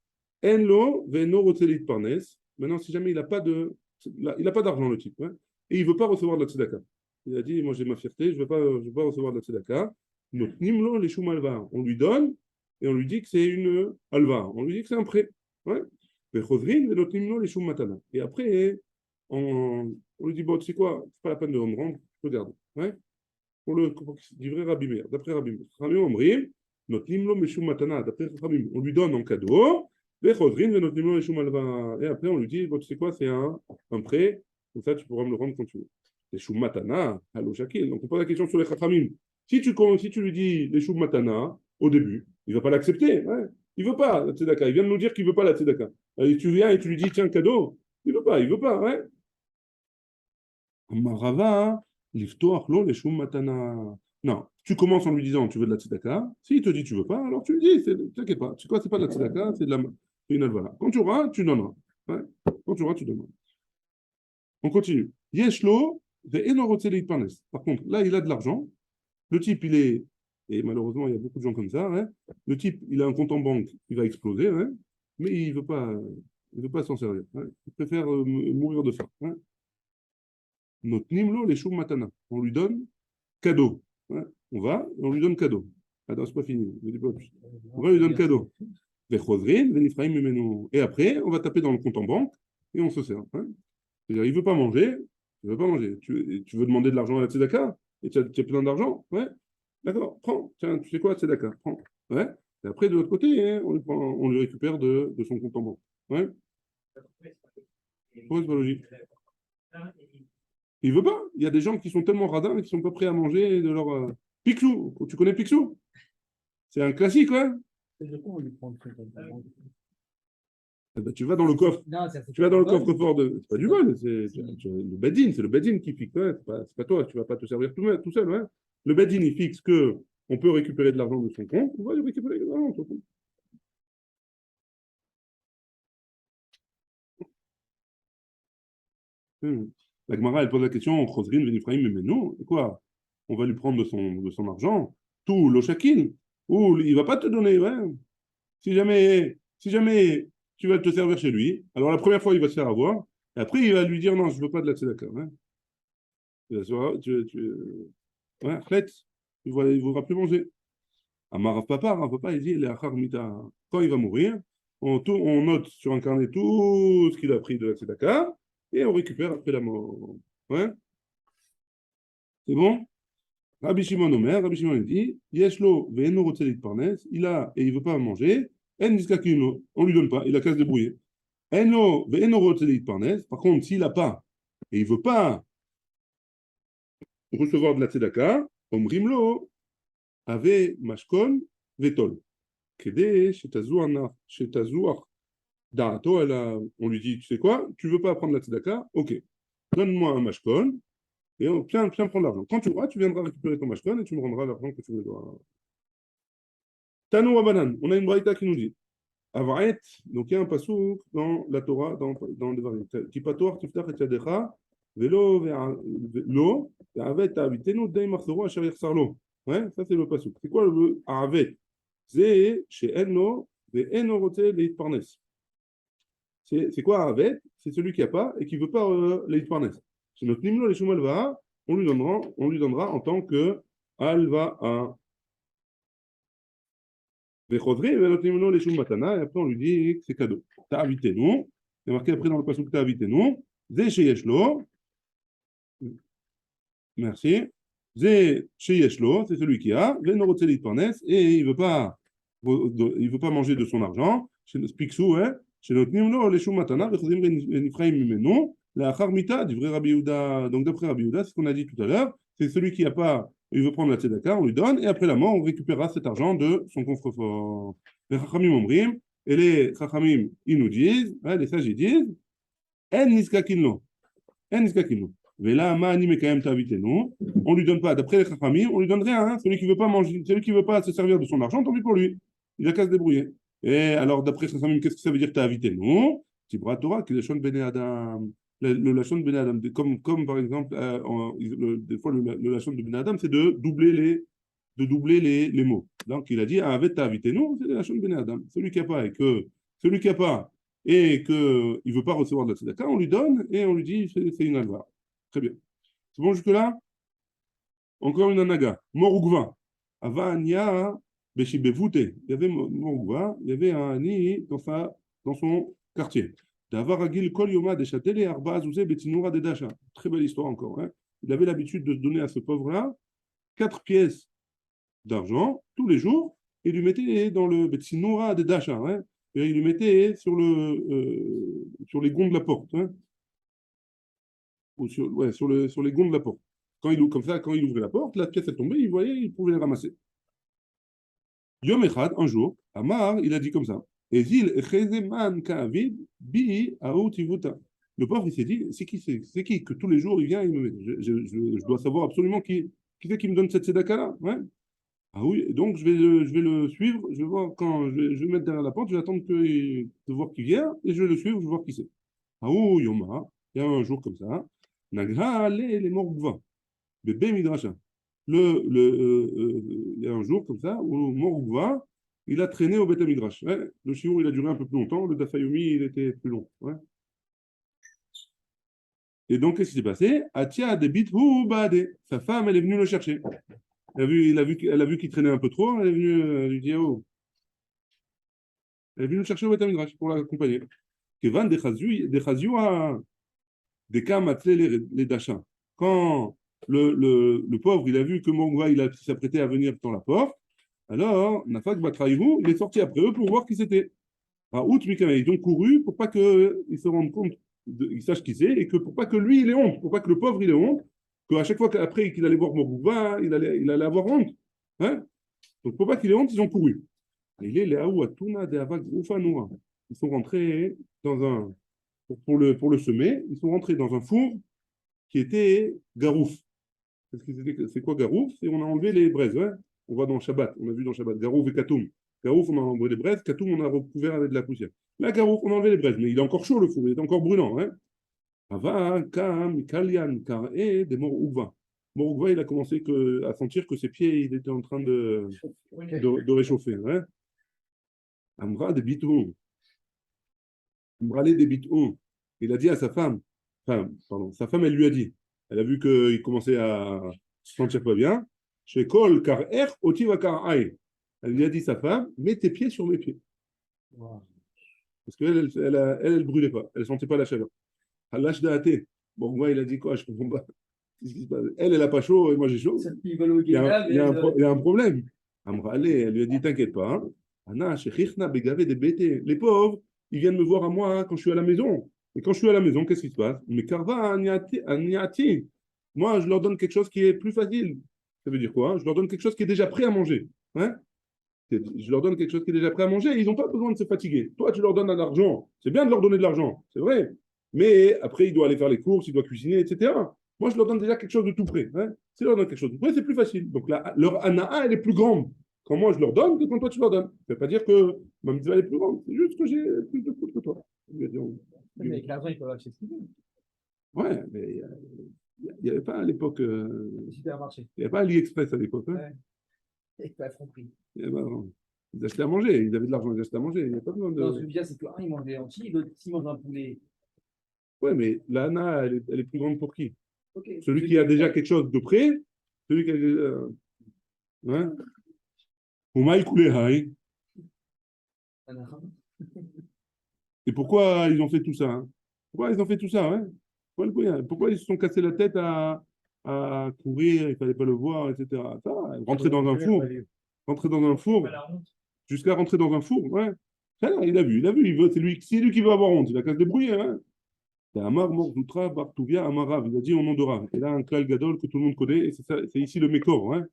Enlo veno rotelit parnes. Maintenant, si jamais il n'a pas d'argent, le type, hein, et il ne veut pas recevoir de la tzedaka. Il a dit moi, j'ai ma fierté, je ne veux pas recevoir de la tzedaka. Nimlo les choum alva. On lui donne et on lui dit que c'est une alva. On lui dit que c'est un prêt. Ouais. Et après, on lui dit bon, tu sais quoi, c'est pas la peine de me rendre, je te garde. Ouais. Pour livrer Rabbi Meir. D'après Rabbi Meir. D'après Rabbi on lui donne en cadeau. Et après, on lui dit bon, tu sais quoi, c'est un prêt, comme ça, tu pourras me le rendre quand tu veux. Les choum matana, hallo shakil. Donc, on pose la question sur les chachamim. Si tu lui dis les choum matana au début, il ne va pas l'accepter. Ouais. Il ne veut pas la tzedaka. Il vient de nous dire qu'il ne veut pas la tzedaka. Et tu viens et tu lui dis, tiens, cadeau. Il veut pas, ouais. Marava, l'iftoach lo leshum matana. Non, tu commences en lui disant, tu veux de la tzedaka. S'il te dit, tu veux pas, alors tu lui dis, t'inquiète pas. C'est quoi, c'est pas de la tzedaka, c'est une alvala. Quand tu auras, tu donneras. Ouais. Quand tu auras, tu donneras. On continue. Yeshlo, par contre, là, il a de l'argent. Le type, il est, et malheureusement, il y a beaucoup de gens comme ça, hein. Le type, il a un compte en banque, il va exploser, hein, mais il veut pas s'en servir, hein. Il préfère mourir de faim, hein. Notre nimlo, les choux matana. On lui donne cadeau, hein. On va, et on lui donne cadeau. Attends, c'est pas fini, je dis pas plus. On va lui donner cadeau. Et après, on va taper dans le compte en banque et on se sert, hein. C'est-à-dire, il ne veut pas manger, il veut pas manger. Tu veux demander de l'argent à la tzedaka et tu as plein d'argent, ouais. D'accord, prends. Tiens, tu sais quoi, tzedaka, prends. Ouais. Et après, de l'autre côté, hein, on lui récupère de son compte en banque. Ouais. Pourquoi c'est pas logique? Il veut pas. Il y a des gens qui sont tellement radins qui sont pas prêts à manger de leur. Picsou. Tu connais Picsou? C'est un classique, ouais. Et du coup, on lui prend le truc. Eh ben, tu vas dans le coffre. Non, Tu vas dans le coffre-fort de. C'est pas du vol, le bedin, c'est le bedin qui fixe. Ouais. C'est pas toi, tu vas pas te servir tout seul. Ouais. Le bedin, il fixe que on peut récupérer de l'argent de son compte. On va lui récupérer de l'argent de son compte. La Gemara, elle pose la question, Chosrin, Venifraim, mais non, quoi? On va lui prendre de son argent, tout, l'oshakin, ou il va pas te donner, ouais. Si jamais tu vas te servir chez lui, alors la première fois, il va se faire avoir, et après, il va lui dire, non, je veux pas de la tzedaka, ouais. Ouais, chlette, il voudra plus manger. Amar Papa, il dit, quand il va mourir, on note sur un carnet tout ce qu'il a pris de la tzedaka, et on récupère après la mort. Ouais, c'est bon? Rabbi Shimon Omer, Rabbi Shimon dit, Yeshlo ve'eno rotzelit parnes, il a et il veut pas manger, en niskakino, on lui donne pas, il a qu'à se débrouiller. Eno ve'eno rotzelit parnes, par contre, s'il a pas et il veut pas recevoir de la tzedaka, omrimlo, ave mashkon vetol. Kede, shetazuar da'ato, on lui dit, tu sais quoi, tu veux pas prendre la tzedaka, ok, donne-moi un mashkon, et on viens prendre l'argent. Quand tu auras, tu viendras récupérer ton mashkon et tu me rendras l'argent que tu me dois. Tanou Rabanan, on a une braïta qui nous dit Avaret, donc il y a un passouk dans la Torah, dans Devarim. Tipatoar, tiftach et yadecha, velo, lo, ve'avet ta'avitenu, dei machzoro asher yachsar lo. Ouais, ça c'est le passouk. C'est quoi le avet? C'est chez Enno, ve'eno rote leitparnes. C'est quoi avet? C'est celui qui n'a pas et qui ne veut pas leitparnes. C'est notre nimlo, les shumalva, on lui donnera en tant que alva a. Et après, on lui dit que c'est cadeau. T'as invité nous. C'est marqué après dans le passage que t'as invité nous. Zé chez Yeshlo. Merci. Zé chez Yeshlo, c'est celui qui a. Vénorotzelit parnes. Et il veut pas manger de son argent. Chez le Spiksou, hein. Chez notre Nimlo, les Shumatana, Vechodim Renifraim Mimeno. La Charmita, du vrai Rabbi Yehuda. Donc d'après Rabbi Yehuda, c'est ce qu'on a dit tout à l'heure. C'est celui qui n'a pas. Il veut prendre la tzedaka, on lui donne, et après la mort, on récupérera cet argent de son coffre-fort. Les Chachamim omrim, et les Chachamim, ils nous disent, hein, les sages, ils disent, En niskakinlo, En niskakinlo. Vela ma anime quand même t'invitez-nous. On lui donne pas, d'après les Chachamim, on lui donne rien, hein. Celui qui veut pas manger, celui qui veut pas se servir de son argent, tant pis pour lui. Il a qu'à se débrouiller. Et alors, d'après les Chachamim, qu'est-ce que ça veut dire t'invitez-nous? Tibra Torah, qui est le Bene Adam. Le Lachon de Ben Adam, comme par exemple, des fois, le Lachon de Ben Adam, c'est de doubler les mots. Donc, il a dit, Avet invité. Non, c'est le Lachon de Ben Adam. Celui qui n'a pas et qu'il ne veut pas recevoir de la tzedaka, on lui donne et on lui dit, c'est une alva. Très bien. C'est bon jusque-là? Encore une anaga. Morugva. Ava Ania Beshibevute. Il y avait Morugva, il y avait un Ani dans son quartier. Davaragil Kol Yoma Deshatele Arba Azouze Betinura de Dasha. Très belle histoire encore, hein. Il avait l'habitude de donner à ce pauvre-là 4 pièces d'argent tous les jours et lui mettait dans le Betinura de Dasha, hein. Et il lui mettait sur les gonds de la porte, hein. Ou sur les gonds de la porte. Comme ça, quand il ouvrait la porte, la pièce est tombée, il voyait, il pouvait les ramasser. Yom Echad, un jour, Amar, il a dit comme ça. Ezil Chezeman Ka'avid Bi Aout Ivuta. Le pauvre, il s'est dit, c'est qui que tous les jours il vient, il me met. Je dois savoir absolument qui c'est qui me donne cette tzedaka-là. Ouais. Ah oui, donc je vais le suivre, je vais voir quand je vais me mettre derrière la porte, je vais attendre de voir qui vient et je vais le suivre, je vais voir qui c'est. Ah oui, Yoma, il y a un jour comme ça, Nagra les Morgva, bébé Midrasha. Il y a un jour comme ça où Morgva, il a traîné au Beth Midrash. Ouais, le shiur, il a duré un peu plus longtemps, le Dafayomi, il était plus long. Ouais. Et donc, qu'est-ce qui s'est passé? Atia de Bithou Bade. Sa femme, elle est venue le chercher. Elle a vu qu'il traînait un peu trop, elle est venue lui dire, oh, elle est venue le chercher au Beth Midrash pour l'accompagner. Kevan des Chazioua, des Kam les Dachas. Quand le pauvre, il a vu que Morgva, il s'apprêtait à venir dans la porte, alors, Nafak Batraïvou, il est sorti après eux pour voir qui c'était. Ils ont couru pour pas qu'ils se rendent compte, ils sachent qui c'est, et que pour pas que lui, il ait honte, pour pas que le pauvre, il ait honte, qu'à chaque fois qu'après qu'il allait voir Morgva, il allait avoir honte. Hein. Donc, pour pas qu'il ait honte, ils ont couru. Il est là où à Tuna de Avak Ufanoa. Ils sont rentrés dans un. Pour le semer, ils sont rentrés dans un four qui était garouf. C'est quoi garouf? C'est on a enlevé les braises. Ouais. On va dans Shabbat, on a vu dans Shabbat, garouf et katoum. Garouf, on a enlevé les braises, katoum, on a recouvert avec de la poussière. Là, garouf, on a enlevé les braises, mais il est encore chaud le four, il est encore brûlant. Hein. Ava, kam, kalian, kar, et des morugva. Morugva, il a commencé à sentir que ses pieds, il était en train de réchauffer. Hein. Amra des bitous. Amrale des bitous. Il a dit à sa femme, pardon, sa femme, elle lui a dit, elle a vu qu'il commençait à se sentir pas bien. Chez Kol, car er, otiva kar aïe. Elle lui a dit, sa femme, mets tes pieds sur mes pieds. Wow. Parce qu'elle, elle brûlait pas, elle sentait pas la chaleur. Halash da'ate. Bon, moi, il a dit quoi, je comprends pas. Elle n'a pas chaud et moi j'ai chaud. Il y a un problème. Amrale, elle lui a dit, t'inquiète pas. Hein. Les pauvres, ils viennent me voir à moi quand je suis à la maison. Et quand je suis à la maison, qu'est-ce qui se passe? Mais Karva, Aniati. Moi, je leur donne quelque chose qui est plus facile. Ça veut dire quoi? Hein? Je leur donne quelque chose qui est déjà prêt à manger. Hein? Je leur donne quelque chose qui est déjà prêt à manger et ils n'ont pas besoin de se fatiguer. Toi, tu leur donnes de l'argent. C'est bien de leur donner de l'argent, c'est vrai. Mais après, ils doivent aller faire les courses, ils doivent cuisiner, etc. Moi, je leur donne déjà quelque chose de tout prêt. Hein? Si je leur donne quelque chose de tout prêt, c'est plus facile. Donc là, leur anaa, elle est plus grande quand moi je leur donne que quand toi tu leur donnes. Ça ne veut pas dire que ma mitzvah elle est plus grande. C'est juste que j'ai plus de foot que toi. Mais avec l'argent, ils peuvent acheter ce qu'ils veulent. Ouais, mais il n'y avait pas à l'époque. Supermarché. Il n'y avait pas AliExpress à l'époque. Hein? Ouais. Et pas Franprix. Ils achetaient à manger, ils avaient de l'argent, ils achetaient à manger. Il n'y a pas besoin de. Non, ce que je veux dire, c'est qu'un, il mange des lentilles, l'autre, s'il mange un poulet. Ouais, mais l'ANA, elle est plus grande pour qui? Okay. Celui qui a déjà quelque chose de près, celui qui a. Ouais. Et pourquoi ils ont fait tout ça? Hein? Pourquoi ils ont fait tout ça? Hein? Pourquoi ils se sont cassés la tête à courir, il ne fallait pas le voir, etc. Ça, rentrer dans un four, jusqu'à rentrer dans un four, ouais. Ça, il a vu, c'est lui qui veut avoir honte, il a qu'à se débrouiller. Hein? C'est Amar Mordoutra Bartouvia Amarav, il a dit au nom de Rav. Et là, un klal gadol que tout le monde connaît, et c'est ici le Mékor. Hein?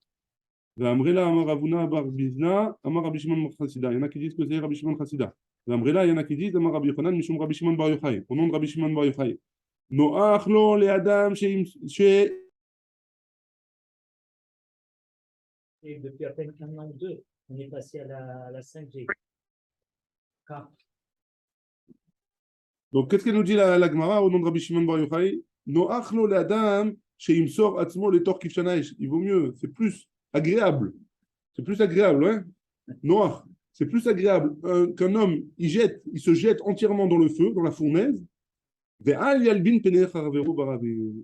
Amrela Amaravuna Barbizna, Amar Rabbi Shimon Chassida. Il y en a qui disent que c'est Rabbi Shimon Chassida. Amrela, il y en a qui disent Amar Rabbi Yochanan, Mishum Rabbi Shimon Bar Yochai, au nom de Rabbi Shimon Bar Yochai. Noach lo le Adam chez. Et depuis à peine un an ou deux, on est passé à la 5G. Donc, qu'est-ce qu'elle nous dit la Gemara au nom de Rabbi Shimon Bar Yochai? Noach lo le Adam chez Imsor Atzmo le Tor Kifshanaïch. Il vaut mieux, c'est plus agréable. C'est plus agréable, hein? Noir. C'est plus agréable qu'un homme, il se jette entièrement dans le feu, dans la fournaise, et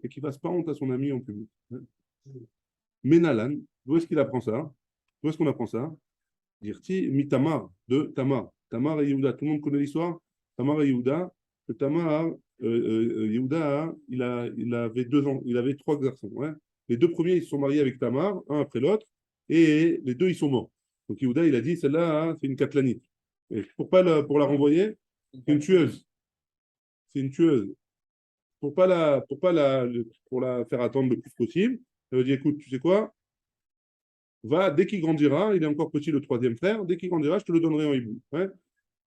qu'il ne fasse pas honte à son ami en public. Menalan, d'où est-ce qu'il apprend ça? D'où est-ce qu'on apprend ça? Dirti Mitamar, de Tamar. Tamar et Yehuda, tout le monde connaît l'histoire? Tamar et Yehuda. Tamar, Yehuda, il avait 2 ans, il avait 3 garçons. Hein? Les 2 premiers, ils se sont mariés avec Tamar, un après l'autre, et les 2, ils sont morts. Donc Yehuda, il a dit, celle-là, hein, c'est une catlanite. Et pour la renvoyer, c'est une tueuse. C'est une tueuse. Pour la faire attendre le plus possible, elle a dit, écoute, tu sais quoi? Va, dès qu'il grandira, il est encore petit, le 3e frère, dès qu'il grandira, je te le donnerai en hibou. Hein?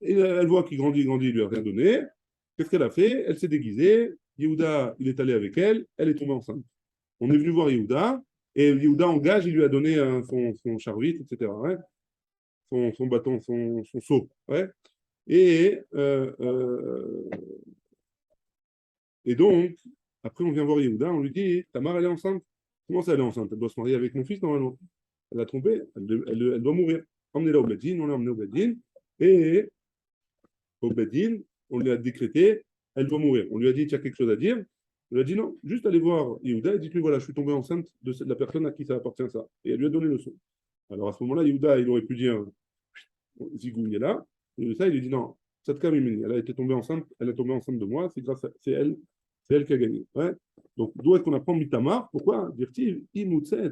Et elle voit qu'il grandit, il lui a rien donné. Qu'est-ce qu'elle a fait? Elle s'est déguisée. Yehuda, il est allé avec elle. Elle est tombée enceinte. On est venu voir Yehuda. Et Yehuda engage, il lui a donné son charvit, etc. Ouais. Son bâton, son seau. Ouais. Et, euh, euh, et donc, après, on vient voir Yehuda. On lui dit, Tamar, elle est enceinte. Comment ça, elle est enceinte? Elle doit se marier avec mon fils, normalement. Elle l'a trompé. Elle doit mourir. Emmenez-la au Beddin. On l'a emmenée au Beddin. Et au Beddin, on lui a décrété, elle doit mourir. On lui a dit, tu as quelque chose à dire? Elle a dit non, juste aller voir Yehuda et dites-lui, voilà, je suis tombé enceinte de la personne à qui ça appartient ça. Et elle lui a donné le son. Alors à ce moment-là, Yehuda, il aurait pu dire, Zigou, il est là. Et ça, il lui dit non, Sadka Mimini, elle a été tombée enceinte, elle est tombée enceinte de moi, c'est elle qui a gagné. Ouais. Donc d'où est-ce qu'on apprend Mitamar? Pourquoi? Dire-t-il, c'est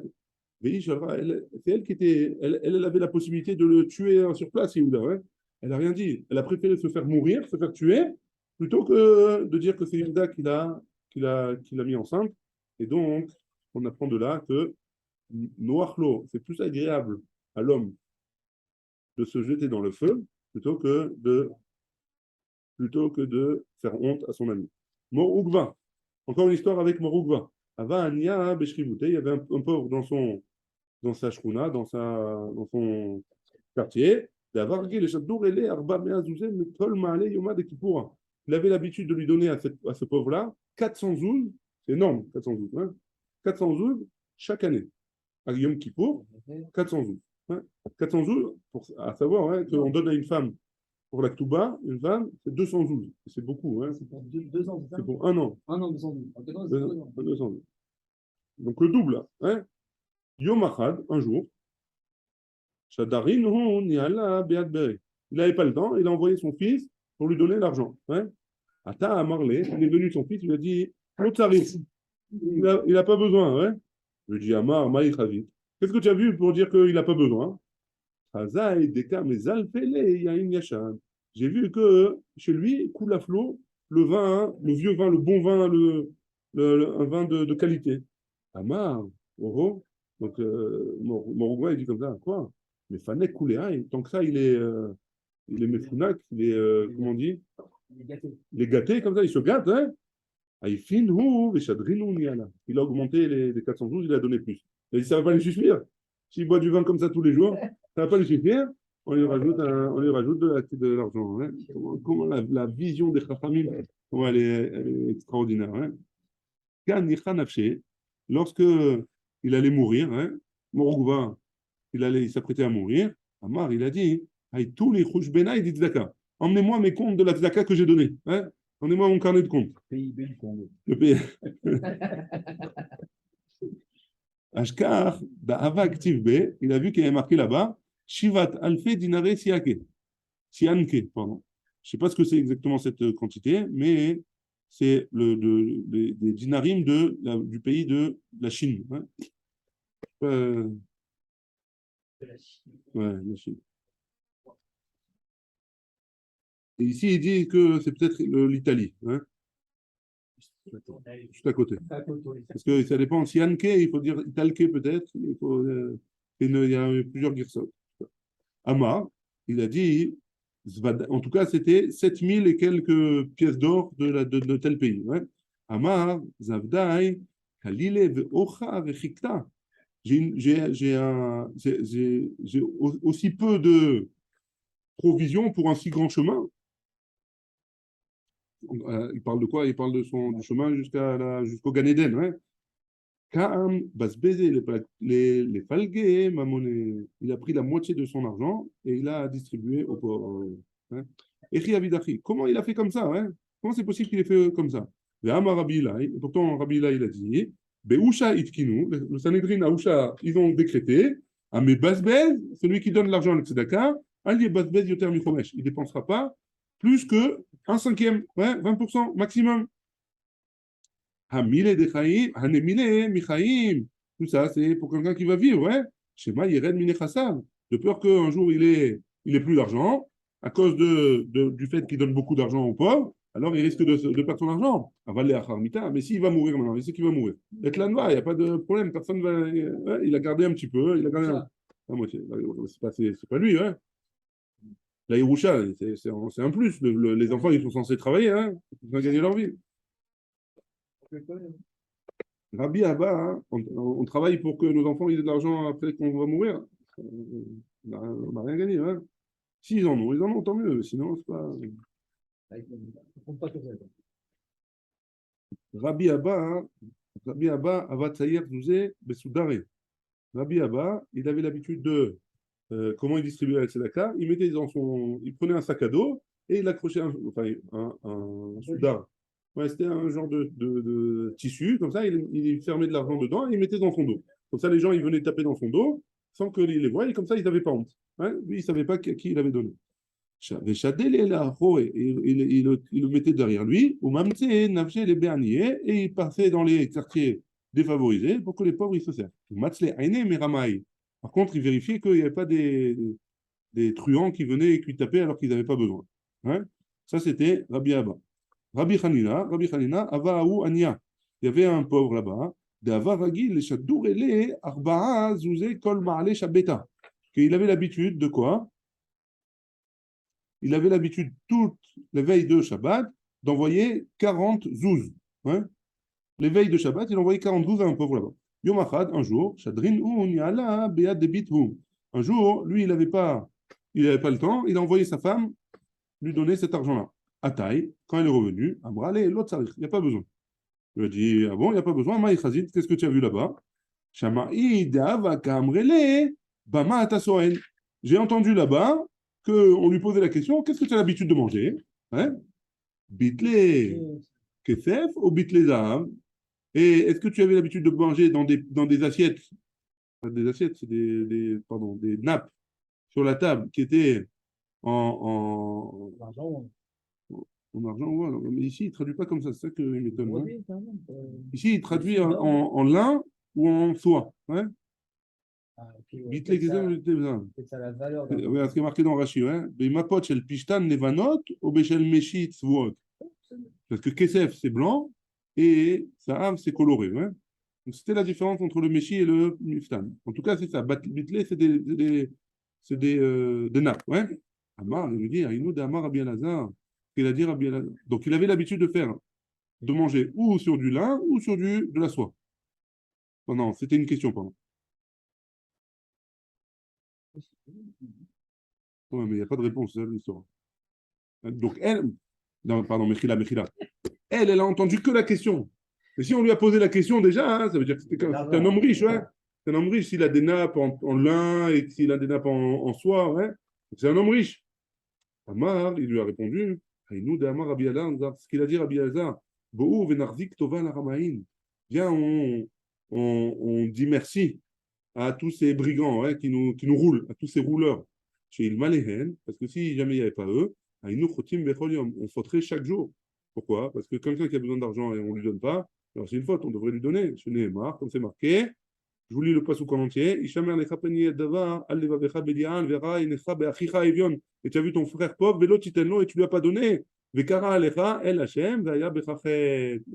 elle qui était, elle avait la possibilité de le tuer sur place, Yehuda. Ouais. Elle n'a rien dit. Elle a préféré se faire mourir, se faire tuer, plutôt que de dire que c'est Yehuda qui l'a mis enceinte. Et donc, on apprend de là que Noachlo, c'est plus agréable à l'homme de se jeter dans le feu plutôt que de faire honte à son ami. Morougva. Encore une histoire avec Morougva. Ava Ania Beshriboute, il y avait un pauvre dans sa shruna, dans son quartier. Il avait l'habitude de lui donner à ce pauvre-là 400 zouz, c'est énorme, 400 zouz, hein, 400 zouz chaque année. À Yom Kippour, 400 zouz. Hein, 400 zouz, à savoir hein, qu'on donne à une femme pour la Ktouba, une femme, c'est 200 zouz. C'est beaucoup. Hein. C'est pour 2 ans, c'est ça? C'est pour un an. Un an, 212. En tout cas, c'est 200 2 ans. 200 zouz. Donc le double. Hein. Yom Achad, un jour, Shadarin, il n'avait pas le temps, il a envoyé son fils pour lui donner l'argent. Hein. Ata a marlé, il est venu son fils, il lui a dit il n'a pas besoin. Hein. Je lui ai dit Amar, Maïchavit. Qu'est-ce que tu as vu pour dire qu'il n'a pas besoin? J'ai vu que chez lui coule à flot le vin, hein, le vieux vin, le bon vin, un vin de qualité. Amar, oh, oh. Donc, mon il dit comme ça, quoi? Mais Fanek Kouléaï, tant que ça, il est méfounak, comment on dit? Il est gâté, comme ça, il se gâte, hein? Il a augmenté les 412, il a donné plus. Il dit, ça ne va pas lui suffire. S'il boit du vin comme ça tous les jours, ça ne va pas lui suffire. On lui rajoute de l'argent. Hein? Comment la vision des Chachamim, comment elle est extraordinaire. Hein? Lorsque il allait mourir, hein, Morogva, il s'apprêtait à mourir, Amar, il a dit, tous les Khouchbena, il dit Tzedaka. Emmenez-moi mes comptes de la Tzedaka que j'ai donné. Hein? Emmenez-moi mon carnet de comptes. PIB du Congo. Le pays. Ashkar, Da'ava Aktiv B, il a vu qu'il y avait marqué là-bas, Shivat Alfe Dinare Siake. Sianke, pardon. Je ne sais pas ce que c'est exactement cette quantité, mais c'est des dinarim du pays de la Chine. Hein. Ouais, la Chine. Et ici, il dit que c'est peut-être l'Italie. Hein. Juste à côté. Parce que ça dépend. Sianke, il faut dire Italke peut-être. Il y a plusieurs guirsotes. Amar, il a dit, en tout cas, c'était 7000 et quelques pièces d'or de tel pays. Ouais. Amar, Zavdai, Kalile, Ve'ocha, Ve'chikta. J'ai aussi peu de provisions pour un si grand chemin. Il parle de quoi? Il parle du chemin jusqu'au Gan Eden. Hein. Kaam, Basbézé, les falgués, il a pris la moitié de son argent et il a distribué aux pauvres. Hein. Et comment il a fait comme ça? Hein? Comment c'est possible qu'il ait fait comme ça? Et pourtant, Rabbi Ilaï, il a dit, Beusha itkinu, le Sanhedrin à Usha, ils ont décrété, mais Basbez, celui qui donne l'argent à l'Tzedaka, Ali Basbez Yoter Michomesh, il ne dépensera pas plus que un cinquième, ouais, 20% maximum. Hamile de Chaim, Hanemile Michaim. Tout ça, c'est pour quelqu'un qui va vivre, ouais. Shema Yered Mine Chassav. De peur qu'un jour, il ait plus d'argent, à cause du fait qu'il donne beaucoup d'argent aux pauvres, alors il risque de perdre son argent. Avaler à Charmita. Mais s'il va mourir maintenant, il sait qu'il va mourir. Et là, il n'y a pas de problème. Personne va. Ouais, il a gardé un petit peu, il a gardé la moitié. C'est pas lui, hein. La Yerusha, c'est un plus. Les enfants, ils sont censés travailler, hein, ils vont gagner leur vie. Rabbi Abba, hein, on travaille pour que nos enfants aient de l'argent après qu'on va mourir. On n'a rien gagné. Hein. S'ils en ont, ils en ont, tant mieux. Sinon, c'est pas. Rabbi Abba, hein, Rabbi Abba, Abba Tsayer Zouzé, Bessoudare. Rabbi Abba, il avait l'habitude de. Comment il distribuait la tzedaka? Il prenait un sac à dos et il accrochait un soudar. Ouais, c'était un genre de tissu, comme ça, il fermait de l'argent dedans et il mettait dans son dos. Comme ça, les gens, ils venaient taper dans son dos sans qu'il les voie et comme ça, ils n'avaient pas honte. Hein, lui, il ne savait pas à qui il avait donné. Il le mettait derrière lui, ou même les berniers, et il passait dans les quartiers défavorisés pour que les pauvres ils se servent. Par contre, il vérifiait qu'il n'y avait pas des truands qui venaient et qui tapaient alors qu'ils n'avaient pas besoin. Hein. Ça, c'était Rabbi Abba. Rabbi Hanina, Avaou Ania. Il y avait un pauvre là-bas, qu'il avait l'habitude de quoi? Il avait l'habitude, toute les veilles de Shabbat, d'envoyer 40 zouz. Hein. Les veilles de Shabbat, il envoyait 40 zouz à un pauvre là-bas. Yom Achad, un jour, un jour, lui, il n'avait pas le temps, il a envoyé sa femme lui donner cet argent-là. À taille, quand elle est revenue, Amrale, l'autre sarich, il n'y a pas besoin. Il lui a dit, ah bon, il n'y a pas besoin, Maï Chazid, qu'est-ce que tu as vu là-bas? J'ai entendu là-bas qu'on lui posait la question, qu'est-ce que tu as l'habitude de manger? Hein? Bitlé kesef ou bitlé zahav? Et est-ce que tu avais l'habitude de manger dans des assiettes, des assiettes, c'est des nappes sur la table qui étaient en argent, ouais, mais ici, il ne traduit pas comme ça, c'est ça qui m'étonne. Hein. Ici, il traduit en lin ou en soie. Ouais. C'est ça la valeur. Oui, ce qui est marqué dans Rashi. Parce que Kesef, c'est blanc et Saham, c'est coloré. Ouais. Donc, c'était la différence entre le Meshi et le Miftan. En tout cas, c'est ça. Bitlé, c'est des nappes. Ouais. Amar, il nous dit, Aïnou de Amar Rabbi Elazar. Il a dit Rabbi Elazar. Donc, il avait l'habitude de manger ou sur du lin ou sur de la soie. Oh, non, c'était une question, pardon. Ouais, mais il n'y a pas de réponse, c'est ça l'histoire. Donc, elle, non, pardon, Mechila. Elle a entendu que la question. Et si on lui a posé la question déjà, hein, ça veut dire que c'est un homme riche, ouais. C'est un homme riche s'il a des nappes en lin et s'il a des nappes en soie, ouais. C'est un homme riche. Amar, il lui a répondu, ce qu'il a dit Rabbi Elazar, viens, on dit merci à tous ces brigands hein, qui nous roulent, à tous ces rouleurs. Chez Ilmalehen, parce que si jamais il n'y avait pas eux, on faudrait chaque jour. Pourquoi? Parce que quelqu'un qui a besoin d'argent et on ne lui donne pas, alors c'est une faute, on devrait lui donner. Chez Nehemar, comme c'est marqué, je vous lis le passouk en entier. Et tu as vu ton frère pauvre, et tu ne lui as pas donné. Il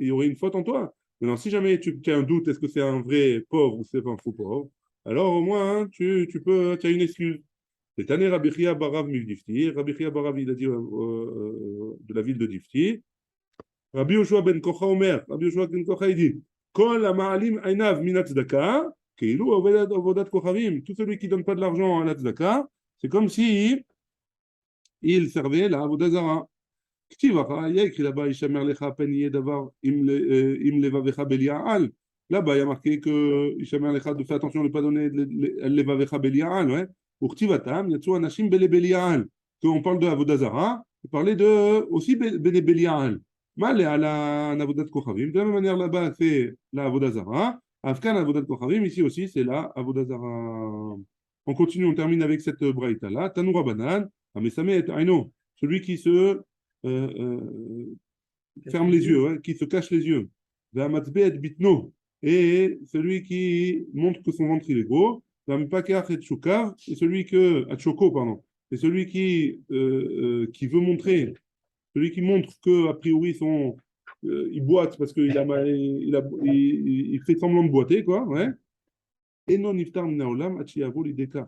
y aurait une faute en toi. Maintenant, si jamais tu as un doute, est-ce que c'est un vrai pauvre ou c'est un faux pauvre, alors au moins, hein, tu as une excuse. C'est année Rabbi Chia Barav Mivdifti. Rabbi Chia Barav, il a dit de la ville de Difti. Rabbi Yoshua ben Kocha Omer. Rabbi Yoshua ben Kocha, il dit Kol Ama'alim Ainav Minat Tzedaka, Keilu Avodat Kochavim. Tout celui qui ne donne pas de l'argent à la Tzedaka, c'est comme si il servait la Avodah Zara. Il y a écrit là-bas, là-bas, il y a marqué que de faire attention de ne pas donner levavecha belia'al, ouais. Qu'on parle de Avodah Zara, on parlait aussi belia'al. Mal à la Avodat Kochavim. De la même manière, là-bas, c'est la Avodah Zara. Afkan Avodat Kochavim, ici aussi, c'est la Avodah Zara. On continue, on termine avec cette braïta-là. Tanoura Banan, Amesame et Aino. Celui qui se ferme les yeux, hein, qui se cache les yeux. Et celui qui montre que son ventre il est gros. Et celui et celui qui veut montrer, celui qui montre que a priori il boite parce qu'il il fait semblant de boiter, quoi, ouais. Et non iftar minaolam achiyavo lidekar.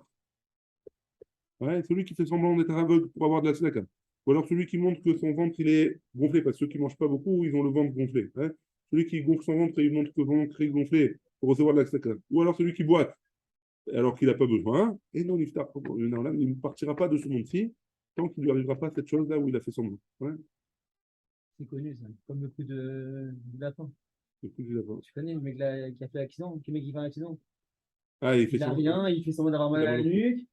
Ouais, celui qui fait semblant d'être aveugle pour avoir de la tzedaka. Ou alors celui qui montre que son ventre il est gonflé, parce que ceux qui ne mangent pas beaucoup, ils ont le ventre gonflé. Ouais. Celui qui gonfle son ventre et il montre que son ventre est gonflé pour recevoir de la tzedaka. Ou alors celui qui boite alors qu'il n'a pas besoin, et non, il ne partira pas de ce monde-ci tant qu'il ne lui arrivera pas cette chose-là où il a fait semblant. Ouais. C'est connu, ça. Comme le coup du lapin. C'est plus d'accord. Tu connais le mec qui a fait l'accident, le mec qui fait un accident. Ah, il fait Il a semblant. rien, il fait semblant d'avoir mal Il a à la mal au cou. nuque.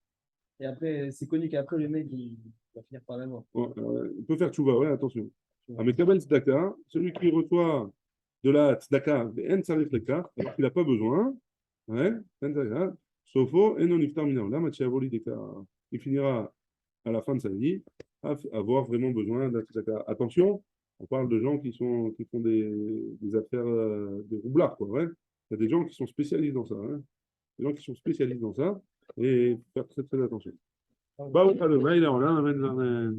Et après, c'est connu qu'après, le mec, il va finir par la mort. Ouais, il peut faire tchouva, ouais, attention. Ah, mais Kabel Tzedaka, celui qui reçoit de la Tzedaka, en Sarif Lekar, alors qu'il n'a pas besoin, ouais, en Tzedaka, Sofo, et non iftar minaolam, Matchiavoli Dekar. Il finira à la fin de sa vie à avoir vraiment besoin d'un Tzedaka. Attention, on parle de gens qui font des affaires de roublards, quoi, ouais. Il y a des gens qui sont spécialistes dans ça, hein. Des gens qui sont spécialistes dans ça, et faire très très attention. Bah, on a le mail, on a,